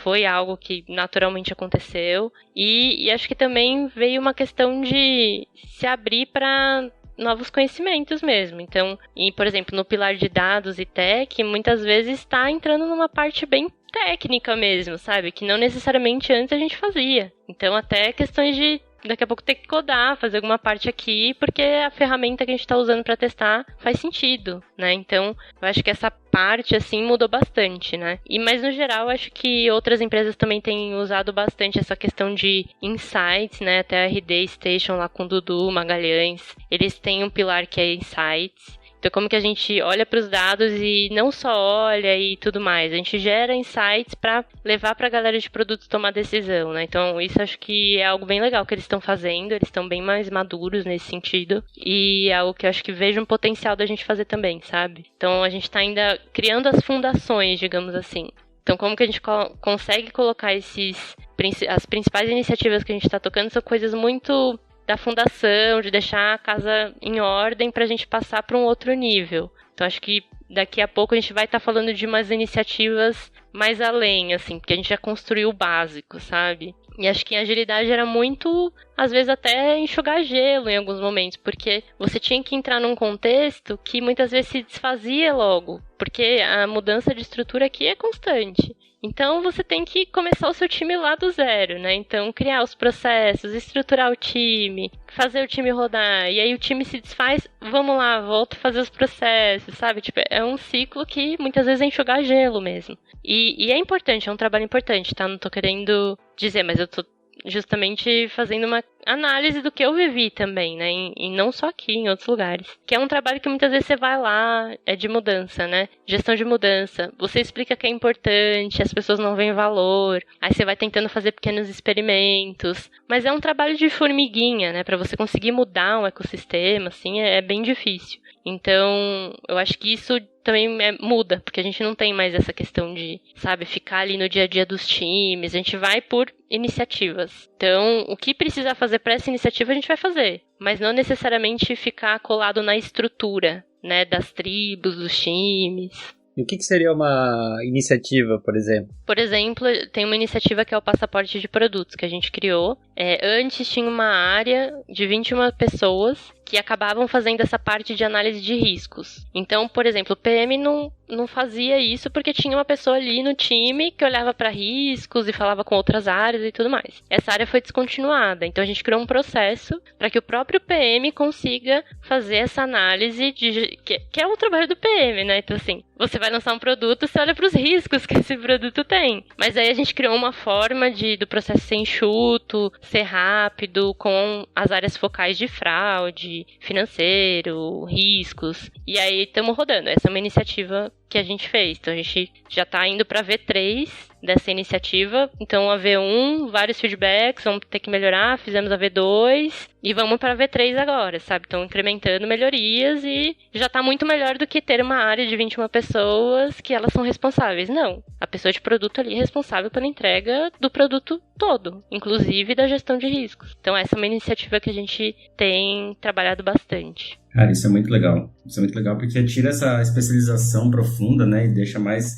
Foi algo que naturalmente aconteceu. E acho que também veio uma questão de se abrir para novos conhecimentos mesmo. Então, por exemplo, no pilar de dados e tech, muitas vezes está entrando numa parte bem técnica mesmo, sabe? Que não necessariamente antes a gente fazia. Então, até questões de daqui a pouco ter que codar, fazer alguma parte aqui, porque a ferramenta que a gente está usando para testar faz sentido, né? Então, eu acho que essa parte, assim, mudou bastante, né? Mas, no geral, acho que outras empresas também têm usado bastante essa questão de insights, né? Até a RD Station lá com o Dudu Magalhães, eles têm um pilar que é insights. Então, como que a gente olha para os dados e não só olha e tudo mais, a gente gera insights para levar para a galera de produtos tomar decisão, né? Então, isso acho que é algo bem legal que eles estão fazendo, eles estão bem mais maduros nesse sentido, e é algo que eu acho que vejo um potencial da gente fazer também, sabe? Então, a gente está ainda criando as fundações, digamos assim. Então, como que a gente consegue colocar as principais iniciativas que a gente está tocando são coisas muito da fundação, de deixar a casa em ordem para a gente passar para um outro nível. Então, acho que daqui a pouco a gente vai estar falando de umas iniciativas mais além, assim, porque a gente já construiu o básico, sabe? E acho que em agilidade era muito, às vezes até enxugar gelo em alguns momentos, porque você tinha que entrar num contexto que muitas vezes se desfazia logo, porque a mudança de estrutura aqui é constante. Então você tem que começar o seu time lá do zero, né? Então criar os processos, estruturar o time, fazer o time rodar, e aí o time se desfaz, vamos lá, volta a fazer os processos, sabe? Tipo, é um ciclo que muitas vezes é enxugar gelo mesmo. E é importante, é um trabalho importante, tá? Não tô querendo dizer, mas eu tô justamente fazendo uma análise do que eu vivi também, né? E não só aqui, em outros lugares. Que é um trabalho que muitas vezes você vai lá, é de mudança, né? Gestão de mudança. Você explica que é importante, as pessoas não veem valor, aí você vai tentando fazer pequenos experimentos. Mas é um trabalho de formiguinha, né? Pra você conseguir mudar um ecossistema, assim, é bem difícil. Então, eu acho que isso também muda, porque a gente não tem mais essa questão de, sabe, ficar ali no dia a dia dos times, a gente vai por iniciativas. Então, o que precisar fazer para essa iniciativa a gente vai fazer, mas não necessariamente ficar colado na estrutura, né, das tribos, dos times. E o que seria uma iniciativa, por exemplo? Por exemplo, tem uma iniciativa que é o passaporte de produtos que a gente criou. Antes tinha uma área de 21 pessoas que acabavam fazendo essa parte de análise de riscos. Então, por exemplo, o PM não fazia isso porque tinha uma pessoa ali no time que olhava para riscos e falava com outras áreas e tudo mais. Essa área foi descontinuada, então a gente criou um processo para que o próprio PM consiga fazer essa análise que é o trabalho do PM, né? Então, assim, você vai lançar um produto, você olha para os riscos que esse produto tem. Mas aí a gente criou uma forma do processo ser enxuto, ser rápido, com as áreas focais de fraude, financeiro, riscos. E aí estamos rodando. Essa é uma iniciativa que a gente fez. Então a gente já está indo para a V3 dessa iniciativa. Então a V1, vários feedbacks, vamos ter que melhorar, fizemos a V2 e vamos para a V3 agora, sabe? Então incrementando melhorias e já está muito melhor do que ter uma área de 21 pessoas que elas são responsáveis. Não, a pessoa de produto ali é responsável pela entrega do produto todo, inclusive da gestão de riscos. Então essa é uma iniciativa que a gente tem trabalhado bastante. Cara, isso é muito legal. Isso é muito legal porque tira essa especialização profunda, né? E deixa mais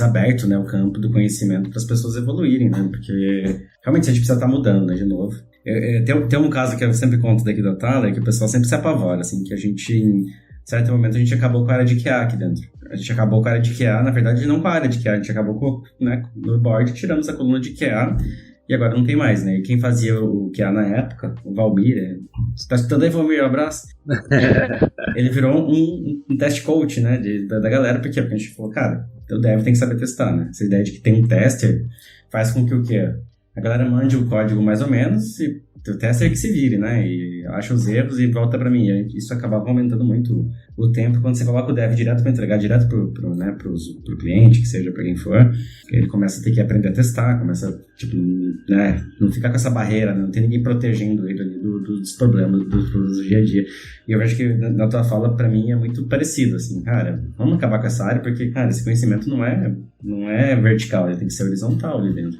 aberto, né, o campo do conhecimento para as pessoas evoluírem, né? Porque realmente a gente precisa estar mudando, né, de novo. Tem um caso que eu sempre conto daqui da Thaler, que o pessoal sempre se apavora, assim, que a gente, em certo momento, a gente acabou com a área de QA aqui dentro. A gente acabou com a área de QA, na verdade, não com a área de QA, a gente acabou com, né, no board, tiramos a coluna de QA, e agora não tem mais, né? E quem fazia o QA na época, o Valmir, você tá escutando aí, Valmir? Um abraço. Ele virou um test coach, né, da galera, por quê? Porque a gente falou, cara, o dev tem que saber testar, né? Essa ideia de que tem um tester faz com que o quê? A galera mande o código mais ou menos e o tester que se vire, né? E acha os erros e volta pra mim. E isso acabava aumentando muito o tempo. Quando você coloca o dev direto para entregar direto pro cliente, que seja pra quem for, ele começa a ter que aprender a testar, começa, tipo, né? Não ficar com essa barreira, né? Não tem ninguém protegendo ele ali dos problemas, dos problemas do dia a dia. E eu vejo que na tua fala, pra mim, é muito parecido, assim, cara, vamos acabar com essa área, porque, cara, esse conhecimento não é vertical, ele tem que ser horizontal ali dentro.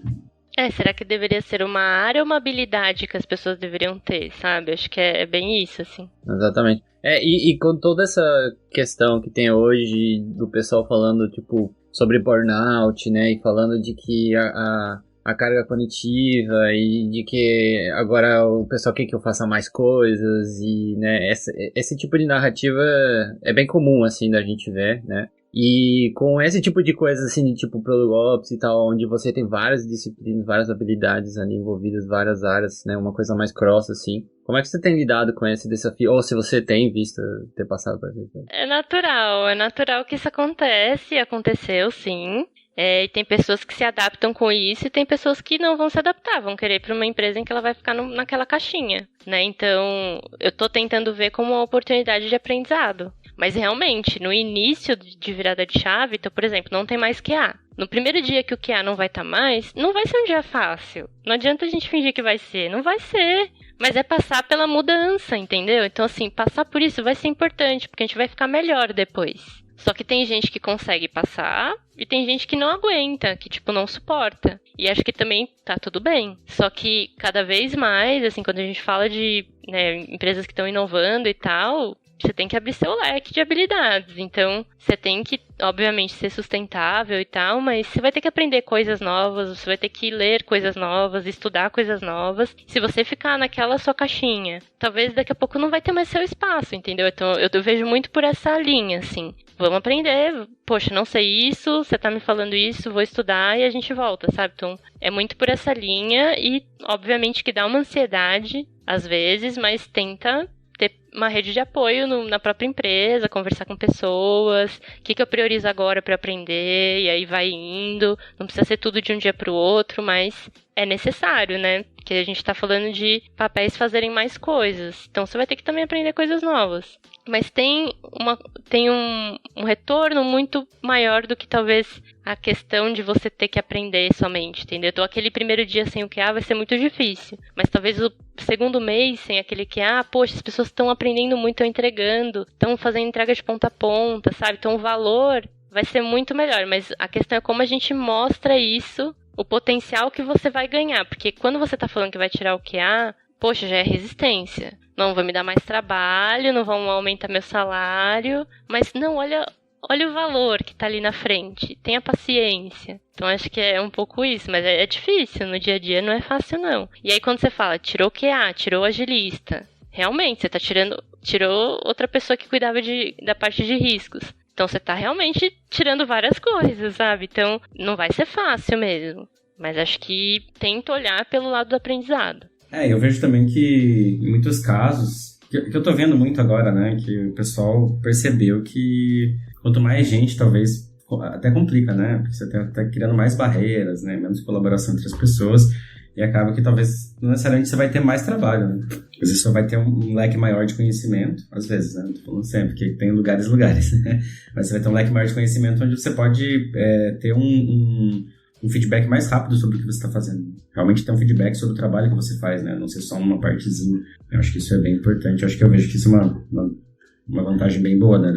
Será que deveria ser uma área ou uma habilidade que as pessoas deveriam ter, sabe? Acho que é bem isso, assim. Exatamente. E com toda essa questão que tem hoje do pessoal falando, tipo, sobre burnout, né? E falando de que a carga cognitiva e de que agora o pessoal quer que eu faça mais coisas e, né? Esse tipo de narrativa é bem comum, assim, da gente ver, né? E com esse tipo de coisa, assim, de tipo Product Ops e tal, onde você tem várias disciplinas, várias habilidades ali envolvidas, várias áreas, né, uma coisa mais cross, assim. Como é que você tem lidado com esse desafio? Ou se você tem visto ter passado por isso? É natural que isso aconteceu, sim. E tem pessoas que se adaptam com isso e tem pessoas que não vão se adaptar, vão querer ir para uma empresa em que ela vai ficar naquela caixinha, né? Então, eu tô tentando ver como uma oportunidade de aprendizado. Mas realmente, no início de virada de chave, então, por exemplo, não tem mais QA. No primeiro dia que o QA não vai estar mais, não vai ser um dia fácil. Não adianta a gente fingir que vai ser, não vai ser. Mas é passar pela mudança, entendeu? Então, assim, passar por isso vai ser importante, porque a gente vai ficar melhor depois. Só que tem gente que consegue passar e tem gente que não aguenta, que, tipo, não suporta. E acho que também tá tudo bem. Só que cada vez mais, assim, quando a gente fala de, né, empresas que estão inovando e tal, você tem que abrir seu leque de habilidades. Então, você tem que, obviamente, ser sustentável e tal, mas você vai ter que aprender coisas novas, você vai ter que ler coisas novas, estudar coisas novas. Se você ficar naquela sua caixinha, talvez daqui a pouco não vai ter mais seu espaço, entendeu? Então, eu vejo muito por essa linha, assim. Vamos aprender, poxa, não sei isso, você tá me falando isso, vou estudar e a gente volta, sabe? Então, é muito por essa linha e, obviamente, que dá uma ansiedade, às vezes, mas tenta ter uma rede de apoio na própria empresa, conversar com pessoas, o que eu priorizo agora para aprender, e aí vai indo, não precisa ser tudo de um dia para o outro, mas é necessário, né? Porque a gente está falando de papéis fazerem mais coisas, então você vai ter que também aprender coisas novas. Mas tem um retorno muito maior do que talvez a questão de você ter que aprender somente, entendeu? Então aquele primeiro dia sem o QA vai ser muito difícil, mas talvez o segundo mês sem aquele QA, poxa, as pessoas estão aprendendo muito, estão entregando, estão fazendo entrega de ponta a ponta, sabe? Então o valor vai ser muito melhor, mas a questão é como a gente mostra isso, o potencial que você vai ganhar, porque quando você tá falando que vai tirar o QA, poxa, já é resistência. Não vai me dar mais trabalho, não vão aumentar meu salário, mas não, olha o valor que tá ali na frente, tenha paciência. Então acho que é um pouco isso, mas é difícil, no dia a dia não é fácil não. E aí quando você fala, tirou o QA, tirou o agilista, realmente você tá tirou outra pessoa que cuidava da parte de riscos. Então você tá realmente tirando várias coisas, sabe? Então não vai ser fácil mesmo, mas acho que tenta olhar pelo lado do aprendizado. Eu vejo também que, em muitos casos, que eu tô vendo muito agora, né, que o pessoal percebeu que quanto mais gente, talvez, até complica, né, porque você tá criando mais barreiras, né, menos colaboração entre as pessoas, e acaba que talvez, não necessariamente você vai ter mais trabalho, né, às vezes você vai ter um leque maior de conhecimento, às vezes, né, não tô falando sempre, porque tem lugares, né, mas você vai ter um leque maior de conhecimento onde você pode ter um feedback mais rápido sobre o que você está fazendo. Realmente ter um feedback sobre o trabalho que você faz, né? Não ser só uma partezinha. Eu acho que isso é bem importante. Eu acho que eu vejo que isso é uma vantagem bem boa, né?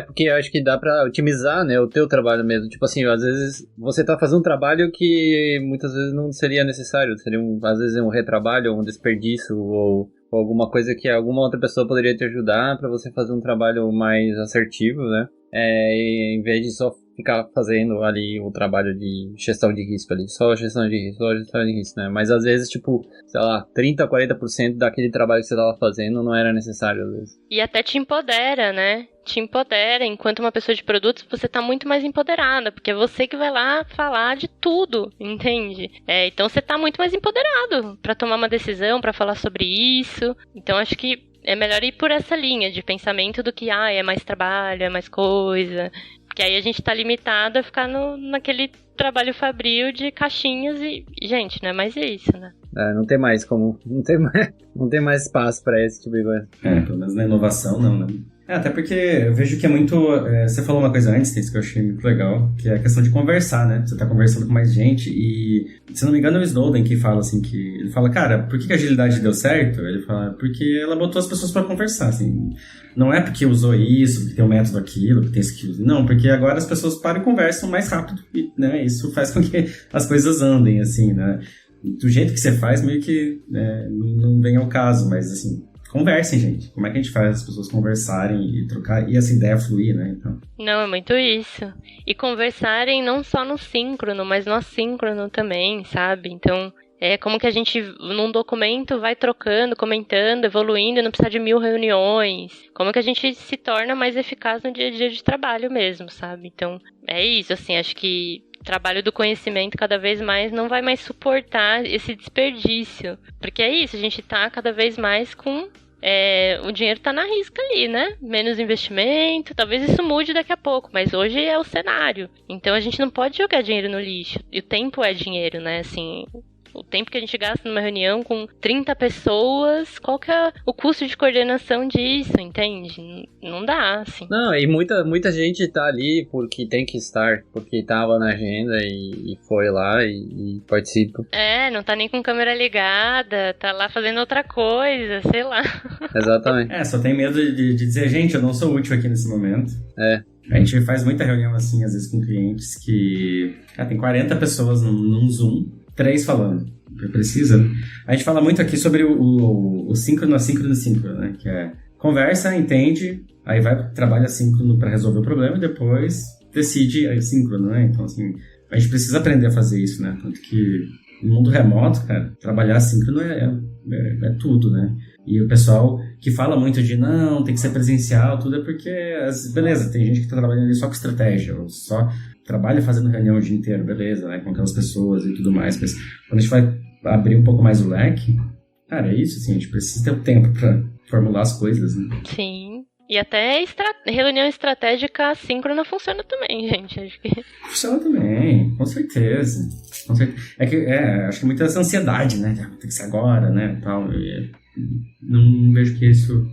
Porque eu acho que dá pra otimizar, né, o teu trabalho mesmo. Tipo assim, às vezes você tá fazendo um trabalho que muitas vezes não seria necessário. Seria, às vezes, um retrabalho, um desperdício, ou alguma coisa que alguma outra pessoa poderia te ajudar pra você fazer um trabalho mais assertivo, né? Em vez de só ficar fazendo ali o trabalho de gestão de risco ali, só gestão de risco, né? Mas às vezes, tipo, sei lá, 30%, 40% daquele trabalho que você tava fazendo não era necessário, às vezes. E até te empodera, né? Te empodera, enquanto uma pessoa de produtos, você tá muito mais empoderada, porque é você que vai lá falar de tudo, entende? Então você tá muito mais empoderado pra tomar uma decisão, pra falar sobre isso. Então acho que é melhor ir por essa linha de pensamento do que, é mais trabalho, é mais coisa. Porque aí a gente tá limitado a ficar naquele trabalho fabril de caixinhas e, gente, não é mais isso, né? Não tem mais como, não tem mais espaço pra esse tipo de coisa. Pelo menos na inovação não, né? Até porque eu vejo que é muito... você falou uma coisa antes, que eu achei muito legal, que é a questão de conversar, né? Você tá conversando com mais gente e, se não me engano, é o Snowden que fala assim, que ele fala, cara, por que a agilidade deu certo? Ele fala, porque ela botou as pessoas pra conversar, assim. Não é porque usou isso, porque tem um método aquilo, porque tem skills. Não, porque agora as pessoas param e conversam mais rápido, e, né? Isso faz com que as coisas andem, assim, né? Do jeito que você faz, meio que não vem ao caso, mas, assim... Conversem, gente. Como é que a gente faz as pessoas conversarem e trocar e essa ideia fluir, né? Então... Não, é muito isso. E conversarem não só no síncrono, mas no assíncrono também, sabe? Então, é como que a gente, num documento, vai trocando, comentando, evoluindo, não precisa de 1000 reuniões. Como que a gente se torna mais eficaz no dia a dia de trabalho mesmo, sabe? Então, é isso, assim, acho que o trabalho do conhecimento cada vez mais não vai mais suportar esse desperdício. Porque é isso, a gente tá cada vez mais com o dinheiro tá na risca ali, né? Menos investimento, talvez isso mude daqui a pouco, mas hoje é o cenário. Então a gente não pode jogar dinheiro no lixo. E o tempo é dinheiro, né? Assim, o tempo que a gente gasta numa reunião com 30 pessoas, qual que é o custo de coordenação disso, entende? Não dá, assim. Não, e muita gente tá ali porque tem que estar, porque tava na agenda e foi lá e participa. Não tá nem com câmera ligada, tá lá fazendo outra coisa, sei lá. Exatamente. Só tem medo de dizer, gente, eu não sou útil aqui nesse momento. A gente faz muita reunião assim, às vezes com clientes que tem 40 pessoas num Zoom, 3 falando, precisa, né? A gente fala muito aqui sobre o síncrono, assíncrono e síncrono, né? Que é conversa, entende, aí vai, trabalha síncrono para resolver o problema e depois decide aí síncrono, né? Então, assim, a gente precisa aprender a fazer isso, né? Tanto que no mundo remoto, cara, trabalhar síncrono é tudo, né? E o pessoal que fala muito de não, tem que ser presencial, tudo é porque, beleza, tem gente que tá trabalhando ali só com estratégia, ou só trabalha fazendo reunião o dia inteiro, beleza, né, com aquelas pessoas e tudo mais, mas quando a gente vai abrir um pouco mais o leque, cara, é isso, assim, a gente precisa ter o tempo pra formular as coisas, né? Sim, e até reunião estratégica assíncrona funciona também, gente, acho que... Funciona também, com certeza. Acho que muita essa ansiedade, né, tem que ser agora, né, tal, não vejo que isso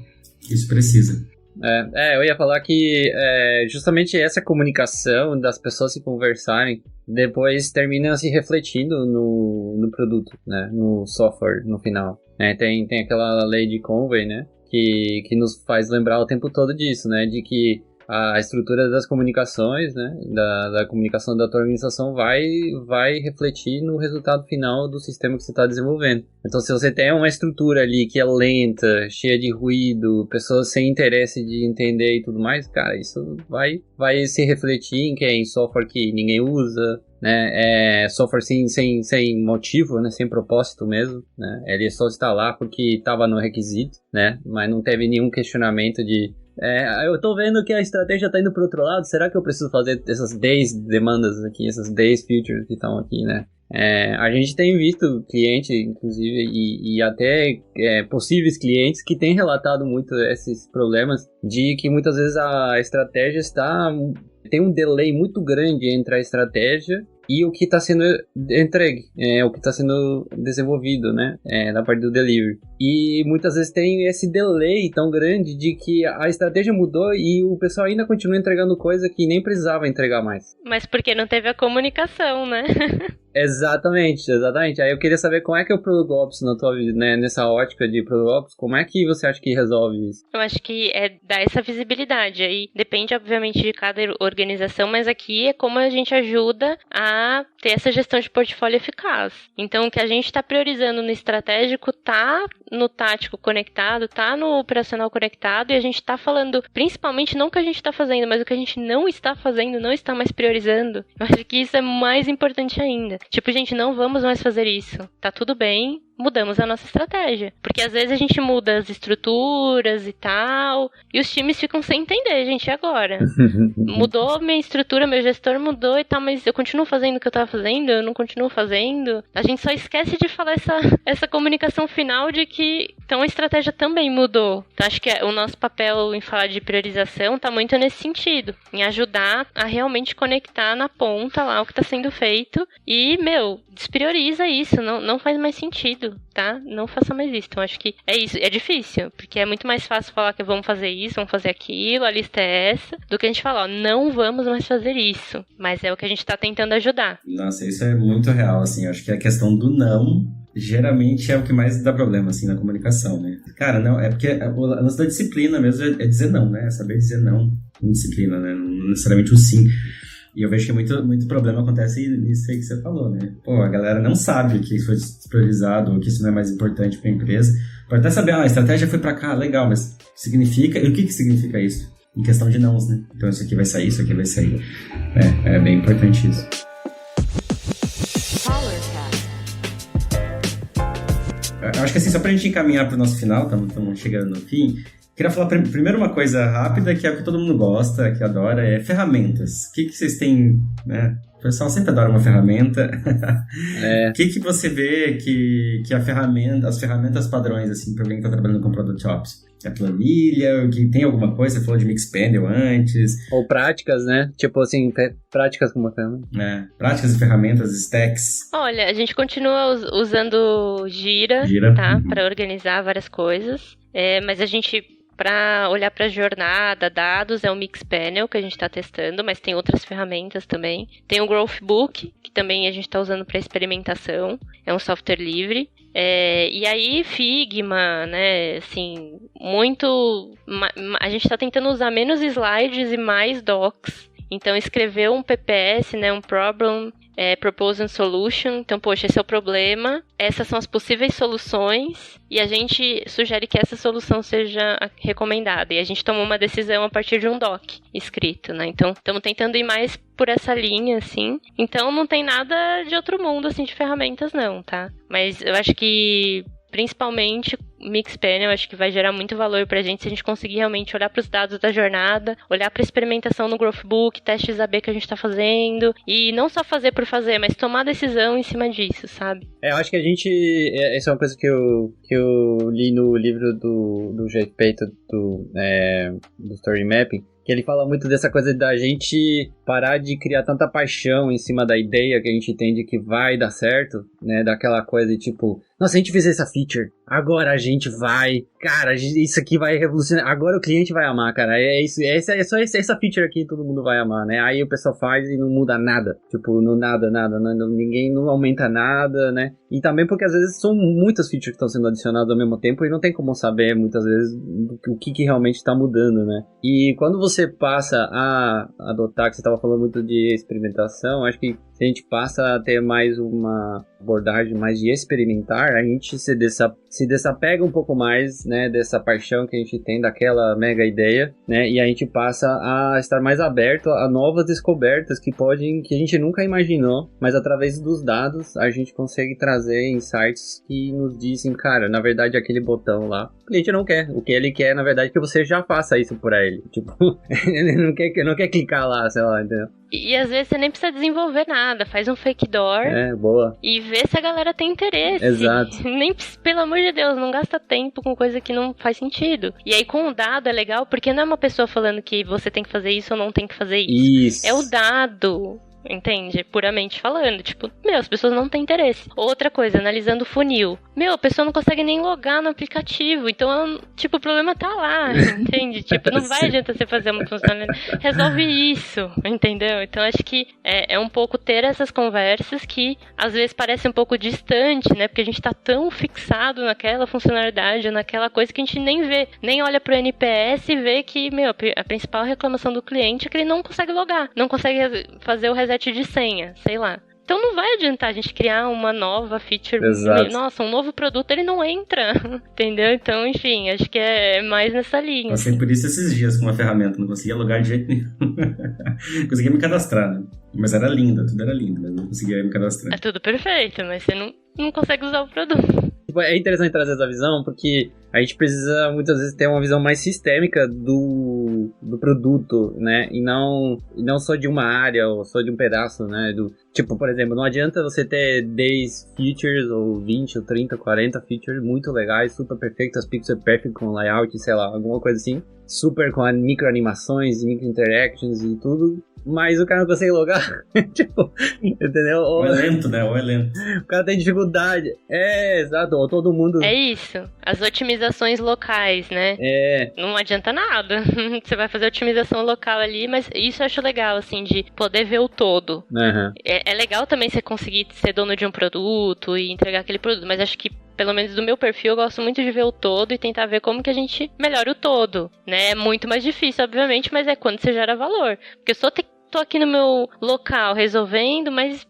precisa. Eu ia falar que justamente essa comunicação das pessoas se conversarem depois termina se refletindo no produto, né, no software no final. Tem aquela lei de Conway, né, que nos faz lembrar o tempo todo disso, né, de que a estrutura das comunicações, né, da comunicação da tua organização vai refletir no resultado final do sistema que você está desenvolvendo. Então, se você tem uma estrutura ali que é lenta, cheia de ruído, pessoas sem interesse de entender e tudo mais, cara, isso vai se refletir em software que ninguém usa, né, software sem motivo, né, sem propósito mesmo, né, ele só está lá porque estava no requisito, né, mas não teve nenhum questionamento de eu tô vendo que a estratégia tá indo pro outro lado, será que eu preciso fazer essas 10 demandas aqui, essas 10 features que estão aqui, né? A gente tem visto cliente, inclusive, e até possíveis clientes que têm relatado muito esses problemas de que muitas vezes a estratégia tem um delay muito grande entre a estratégia e o que está sendo entregue, o que está sendo desenvolvido, né, da parte do delivery. E muitas vezes tem esse delay tão grande de que a estratégia mudou e o pessoal ainda continua entregando coisa que nem precisava entregar mais. Mas porque não teve a comunicação, né? Exatamente. Aí eu queria saber como é que é o Product Ops na tua vida, né, nessa ótica de Product Ops, como é que você acha que resolve isso? Eu acho que dar essa visibilidade, aí depende obviamente de cada organização, mas aqui é como a gente ajuda a ter essa gestão de portfólio eficaz. Então o que a gente está priorizando no estratégico tá no tático conectado, tá no operacional conectado, e a gente está falando principalmente não o que a gente está fazendo, mas o que a gente não está fazendo, não está mais priorizando. Eu acho que isso é mais importante ainda. Tipo, gente, não vamos mais fazer isso. Tá tudo bem, mudamos a nossa estratégia. Porque às vezes a gente muda as estruturas e tal, e os times ficam sem entender, gente, e agora? Mudou minha estrutura, meu gestor mudou e tal, mas eu continuo fazendo o que eu tava fazendo? Eu não continuo fazendo? A gente só esquece de falar essa comunicação final de que, então, a estratégia também mudou. Então, acho que o nosso papel em falar de priorização tá muito nesse sentido, em ajudar a realmente conectar na ponta lá o que tá sendo feito e, desprioriza isso, não faz mais sentido, tá? Não faça mais isso. Então, acho que é isso. É difícil, porque é muito mais fácil falar que vamos fazer isso, vamos fazer aquilo, a lista é essa, do que a gente falar, não vamos mais fazer isso. Mas é o que a gente tá tentando ajudar. Nossa, isso é muito real, assim. Eu acho que a questão do não geralmente é o que mais dá problema, assim, na comunicação, né? Cara, não, é porque o lance da disciplina mesmo é dizer não, né? É saber dizer não com disciplina, né? Não necessariamente o sim. E eu vejo que muito problema acontece nisso aí que você falou, né? Pô, a galera não sabe que isso foi despriorizado ou que isso não é mais importante para a empresa. Pode até saber, a estratégia foi para cá, legal, mas significa... E o que significa isso? Em questão de nãos, né? Então isso aqui vai sair, isso aqui vai sair. É bem importante isso. Eu acho que assim, só pra gente encaminhar pro nosso final, estamos chegando no fim... Queria falar primeiro uma coisa rápida, que é o que todo mundo gosta, que adora, é ferramentas. O que vocês têm, né, O pessoal sempre adora uma ferramenta. É. O que você vê que as ferramentas padrões, assim, para alguém que está trabalhando com Product Ops? É planilha? Que tem alguma coisa? Você falou de Mixpanel antes. Ou práticas, né? Tipo assim, práticas como ferramenta. Práticas e ferramentas, stacks. Olha, a gente continua usando Gira. Tá? Uhum. Para organizar várias coisas. Mas a gente, para olhar para jornada, dados, é o Mixpanel que a gente está testando, mas tem outras ferramentas também. Tem o Growthbook, que também a gente está usando para experimentação. É um software livre. E aí, Figma, né, assim, a gente está tentando usar menos slides e mais docs. Então, escrever um PPS, né, um Problem Proposal Solution. Então, poxa, esse é o problema, essas são as possíveis soluções e a gente sugere que essa solução seja recomendada. E a gente tomou uma decisão a partir de um doc escrito, né? Então, estamos tentando ir mais por essa linha, assim. Então, não tem nada de outro mundo, assim, de ferramentas, não, tá? Mas eu acho que, principalmente, Mixpanel, acho que vai gerar muito valor pra gente se a gente conseguir realmente olhar para os dados da jornada, olhar para a experimentação no Growthbook, testes AB que a gente tá fazendo, e não só fazer por fazer, mas tomar decisão em cima disso, sabe? Eu acho que a gente... Essa é uma coisa que eu li no livro do Jeff Payton, do Story Mapping, que ele fala muito dessa coisa da gente parar de criar tanta paixão em cima da ideia que a gente tem de que vai dar certo, né? Daquela coisa de tipo, nossa, se a gente fizer essa feature, agora a gente vai, cara, isso aqui vai revolucionar, agora o cliente vai amar, cara, é isso, é só essa feature aqui todo mundo vai amar, né? Aí o pessoal faz e não muda nada, tipo, não nada, ninguém não aumenta nada, né? E também porque às vezes são muitas features que estão sendo adicionadas ao mesmo tempo e não tem como saber muitas vezes o que realmente está mudando, né? E quando você passa a adotar, que você estava falando muito de experimentação, acho que se a gente passa a ter mais uma abordagem mais de experimentar, a gente se desapega um pouco mais, né, dessa paixão que a gente tem daquela mega ideia, né, e a gente passa a estar mais aberto a novas descobertas que a gente nunca imaginou, mas através dos dados a gente consegue trazer insights que nos dizem, cara, na verdade aquele botão lá, o cliente não quer, o que ele quer na verdade é que você já faça isso por ele, tipo, ele não quer clicar lá, sei lá, entendeu? E às vezes você nem precisa desenvolver nada, faz um fake door boa. E vê se a galera tem interesse. Exato. Nem, pelo amor de Deus, não gasta tempo com coisa que não faz sentido. E aí com o dado é legal, porque não é uma pessoa falando que você tem que fazer isso ou não tem que fazer isso. É o dado. Entende? Puramente falando. Tipo, as pessoas não têm interesse. Outra coisa, analisando o funil. A pessoa não consegue nem logar no aplicativo. Então, o problema tá lá. Entende? Tipo, não vai adiantar você fazer uma funcionalidade. Resolve isso. Entendeu? Então, acho que é um pouco ter essas conversas que, às vezes, parece um pouco distante, né? Porque a gente tá tão fixado naquela funcionalidade, naquela coisa que a gente nem vê. Nem olha pro NPS e vê que, a principal reclamação do cliente é que ele não consegue logar. Não consegue fazer o reset de senha, sei lá. Então não vai adiantar a gente criar uma nova feature. Exato. Nossa, um novo produto ele não entra, entendeu? Então, enfim, acho que é mais nessa linha. Passei por isso esses dias com uma ferramenta, não conseguia logar de jeito nenhum. Conseguia me cadastrar, né? Mas era linda, tudo era lindo, mas não conseguia me cadastrar. É tudo perfeito, mas você não consegue usar o produto. É interessante trazer essa visão, porque a gente precisa muitas vezes ter uma visão mais sistêmica do produto, né? E não só de uma área ou só de um pedaço, né? Tipo, por exemplo, não adianta você ter 10 features ou 20 ou 30, 40 features muito legais, super perfeitas, pixel perfect com layout, sei lá, alguma coisa assim. Super com micro animações, micro interactions e tudo. Mas o cara não consegue logar. Tipo, entendeu? Ou é lento, né? Ou é lento. O cara tem dificuldade. Exato. Ou todo mundo... É isso. As otimizações locais, né? Não adianta nada. Você vai fazer otimização local ali, mas isso eu acho legal, assim, de poder ver o todo. Uhum. É legal também você conseguir ser dono de um produto e entregar aquele produto, mas acho que pelo menos do meu perfil, eu gosto muito de ver o todo e tentar ver como que a gente melhora o todo, né? É muito mais difícil, obviamente, mas é quando você gera valor. Porque eu só tô aqui no meu local resolvendo, mas,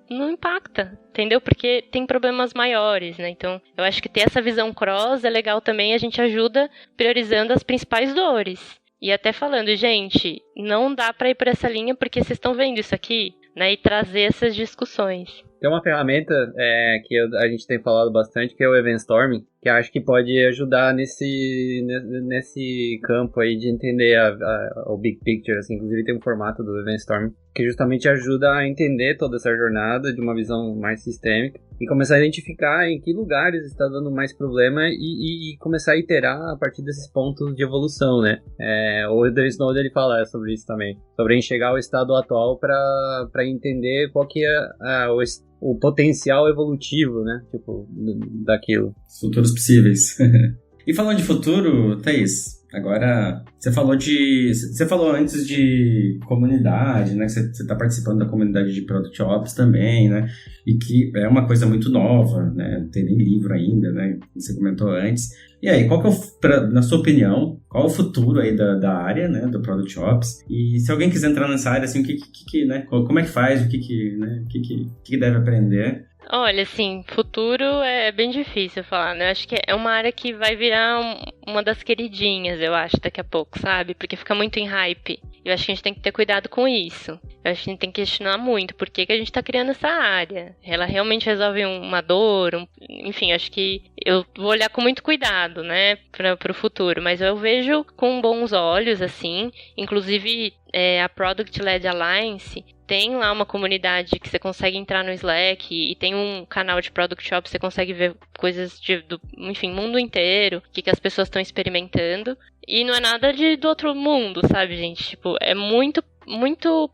não impacta, entendeu? Porque tem problemas maiores, né? Então, eu acho que ter essa visão cross é legal também, a gente ajuda priorizando as principais dores. E até falando, gente, não dá pra ir por essa linha porque vocês estão vendo isso aqui, né? E trazer essas discussões. Tem uma ferramenta que a gente tem falado bastante, que é o Event Storming, que acho que pode ajudar nesse campo aí de entender o big picture, assim. Inclusive tem um formato do Event Storm que justamente ajuda a entender toda essa jornada de uma visão mais sistêmica e começar a identificar em que lugares está dando mais problema e começar a iterar a partir desses pontos de evolução, né? O Edward Snowden, ele fala sobre isso também, sobre enxergar o estado atual para entender qual que é o potencial evolutivo, né? Tipo, daquilo. Futuros possíveis. E falando de futuro, Thaís, agora você falou antes de comunidade, né? Que você está participando da comunidade de Product Ops também, né? E que é uma coisa muito nova, né? Não tem nem livro ainda, né? Você comentou antes. E aí, qual que na sua opinião, qual é o futuro aí da área, né? Do Product Ops? E se alguém quiser entrar nessa área, assim, né? Como é que faz? O que deve aprender? Olha, assim, futuro é bem difícil falar, né? Eu acho que é uma área que vai virar uma das queridinhas, eu acho, daqui a pouco, sabe? Porque fica muito em hype. Eu acho que a gente tem que ter cuidado com isso. Eu acho que a gente tem que questionar muito por que a gente tá criando essa área. Ela realmente resolve uma dor? Enfim, eu acho que eu vou olhar com muito cuidado, né, pro futuro. Mas eu vejo com bons olhos, assim. Inclusive, a Product Led Alliance tem lá uma comunidade que você consegue entrar no Slack e tem um canal de Product Ops, você consegue ver coisas do mundo inteiro, o que as pessoas estão experimentando. E não é nada do outro mundo, sabe, gente? Tipo, é muito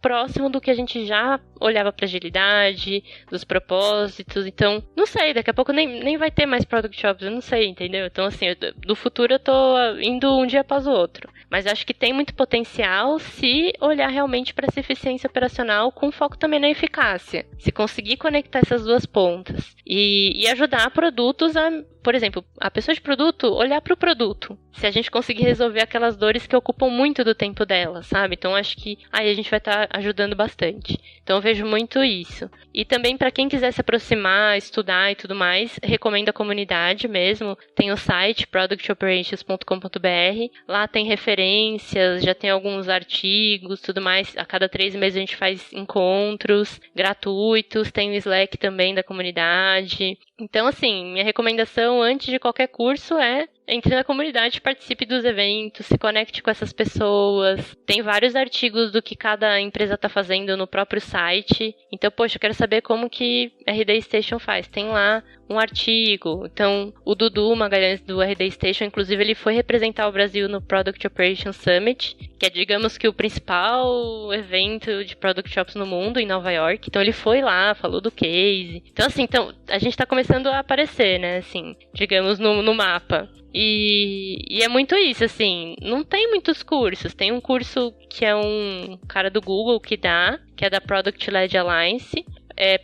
próximo do que a gente já olhava pra agilidade, dos propósitos. Então, não sei, daqui a pouco nem vai ter mais Product Ops, eu não sei, entendeu? Então, assim, do futuro eu tô indo um dia após o outro. Mas acho que tem muito potencial se olhar realmente para essa eficiência operacional com foco também na eficácia. Se conseguir conectar essas duas pontas e ajudar produtos a, por exemplo, a pessoa de produto olhar para o produto. Se a gente conseguir resolver aquelas dores que ocupam muito do tempo dela, sabe? Então acho que aí a gente vai estar ajudando bastante. Então eu vejo muito isso. E também para quem quiser se aproximar, estudar e tudo mais, recomendo a comunidade mesmo. Tem o site productoperations.com.br. Lá tem referências, já tem alguns artigos, tudo mais. A cada 3 meses a gente faz encontros gratuitos. Tem o Slack também da comunidade. Então, assim, minha recomendação antes de qualquer curso é entre na comunidade, participe dos eventos, se conecte com essas pessoas. Tem vários artigos do que cada empresa está fazendo no próprio site. Então, poxa, eu quero saber como que RD Station faz. Tem lá um artigo. Então, o Dudu Magalhães do RD Station, inclusive, ele foi representar o Brasil no Product Operations Summit, que é, digamos que, o principal evento de Product Ops no mundo, em Nova York. Então, ele foi lá, falou do case. Então, assim, a gente está começando a aparecer, né, assim, digamos, no mapa. E é muito isso, assim, não tem muitos cursos. Tem um curso que é um cara do Google que dá, que é da Product Led Alliance,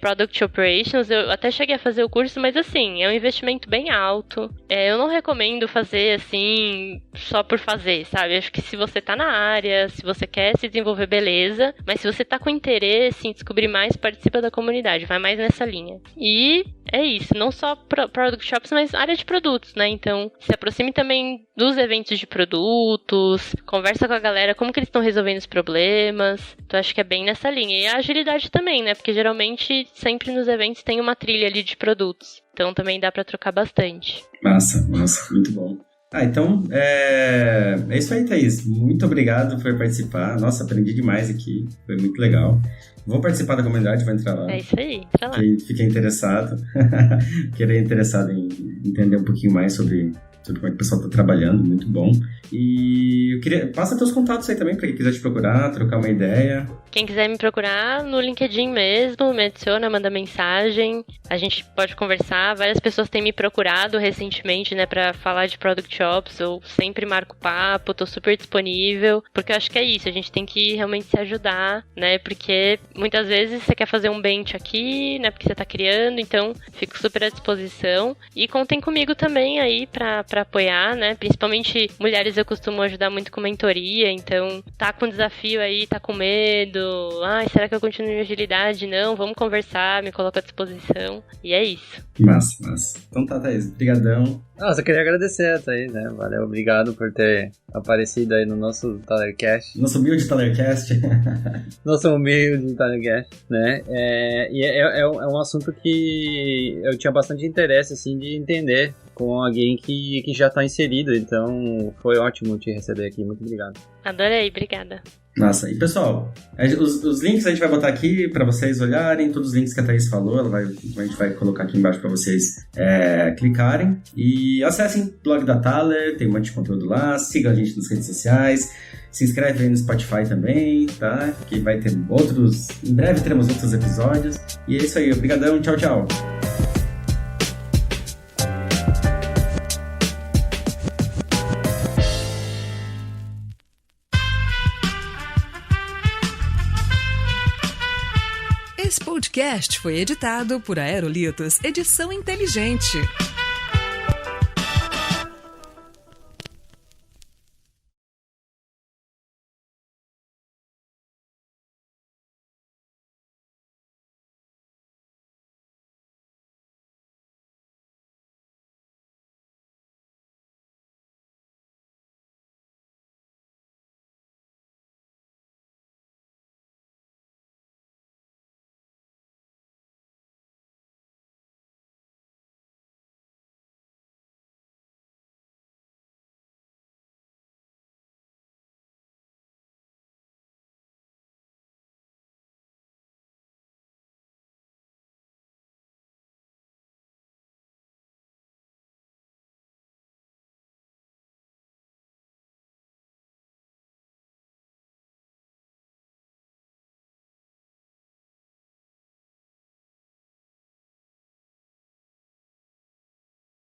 Product Operations. Eu até cheguei a fazer o curso, mas assim, é um investimento bem alto. Eu não recomendo fazer assim, só por fazer, sabe? Acho que se você tá na área, se você quer se desenvolver, beleza. Mas se você tá com interesse em descobrir mais, participa da comunidade, vai mais nessa linha. E é isso, não só Product Shops, mas área de produtos, né? Então, se aproxime também dos eventos de produtos, conversa com a galera, como que eles estão resolvendo os problemas. Então, acho que é bem nessa linha. E a agilidade também, né? Porque geralmente, sempre nos eventos tem uma trilha ali de produtos. Então, também dá pra trocar bastante. Massa, muito bom. Então, é isso aí, Thaís. Muito obrigado por participar. Nossa, aprendi demais aqui. Foi muito legal. Vou participar da comunidade, vou entrar lá. É isso aí, entra lá. Fiquei interessado. Fiquei interessado em entender um pouquinho mais sobre como é que o pessoal está trabalhando. Muito bom. E eu queria... Passa teus contatos aí também, para quem quiser te procurar, trocar uma ideia. Quem quiser me procurar no LinkedIn mesmo, me adiciona, manda mensagem. A gente pode conversar. Várias pessoas têm me procurado recentemente, né, para falar de Product Ops. Eu sempre marco papo, tô super disponível. Porque eu acho que é isso, a gente tem que realmente se ajudar, né? Porque muitas vezes você quer fazer um bench aqui, né, porque você tá criando. Então, fico super à disposição. E contem comigo também aí pra apoiar, né? Principalmente mulheres eu costumo ajudar muito com mentoria. Então, tá com desafio aí, tá com medo. Ai, será que eu continuo em agilidade? Não, vamos conversar, me coloco à disposição. E é isso. Massa. Então tá, Thaís. Obrigadão. Só queria agradecer a Thaís, né? Valeu, obrigado por ter aparecido aí no nosso Talercast. Nosso humilde Talercast. Nosso humilde Talercast, né? É um assunto que eu tinha bastante interesse, assim, de entender com alguém que já está inserido, então foi ótimo te receber aqui, muito obrigado. Adorei, obrigada. Nossa, e pessoal, os links a gente vai botar aqui pra vocês olharem, todos os links que a Thaís falou, a gente vai colocar aqui embaixo pra vocês clicarem. E acessem o blog da Thaler, tem um monte de conteúdo lá, sigam a gente nas redes sociais, se inscreve aí no Spotify também, tá? Que vai ter outros, em breve teremos outros episódios. E é isso aí, obrigadão, tchau, tchau. Esse podcast foi editado por Aerolitos Edição Inteligente.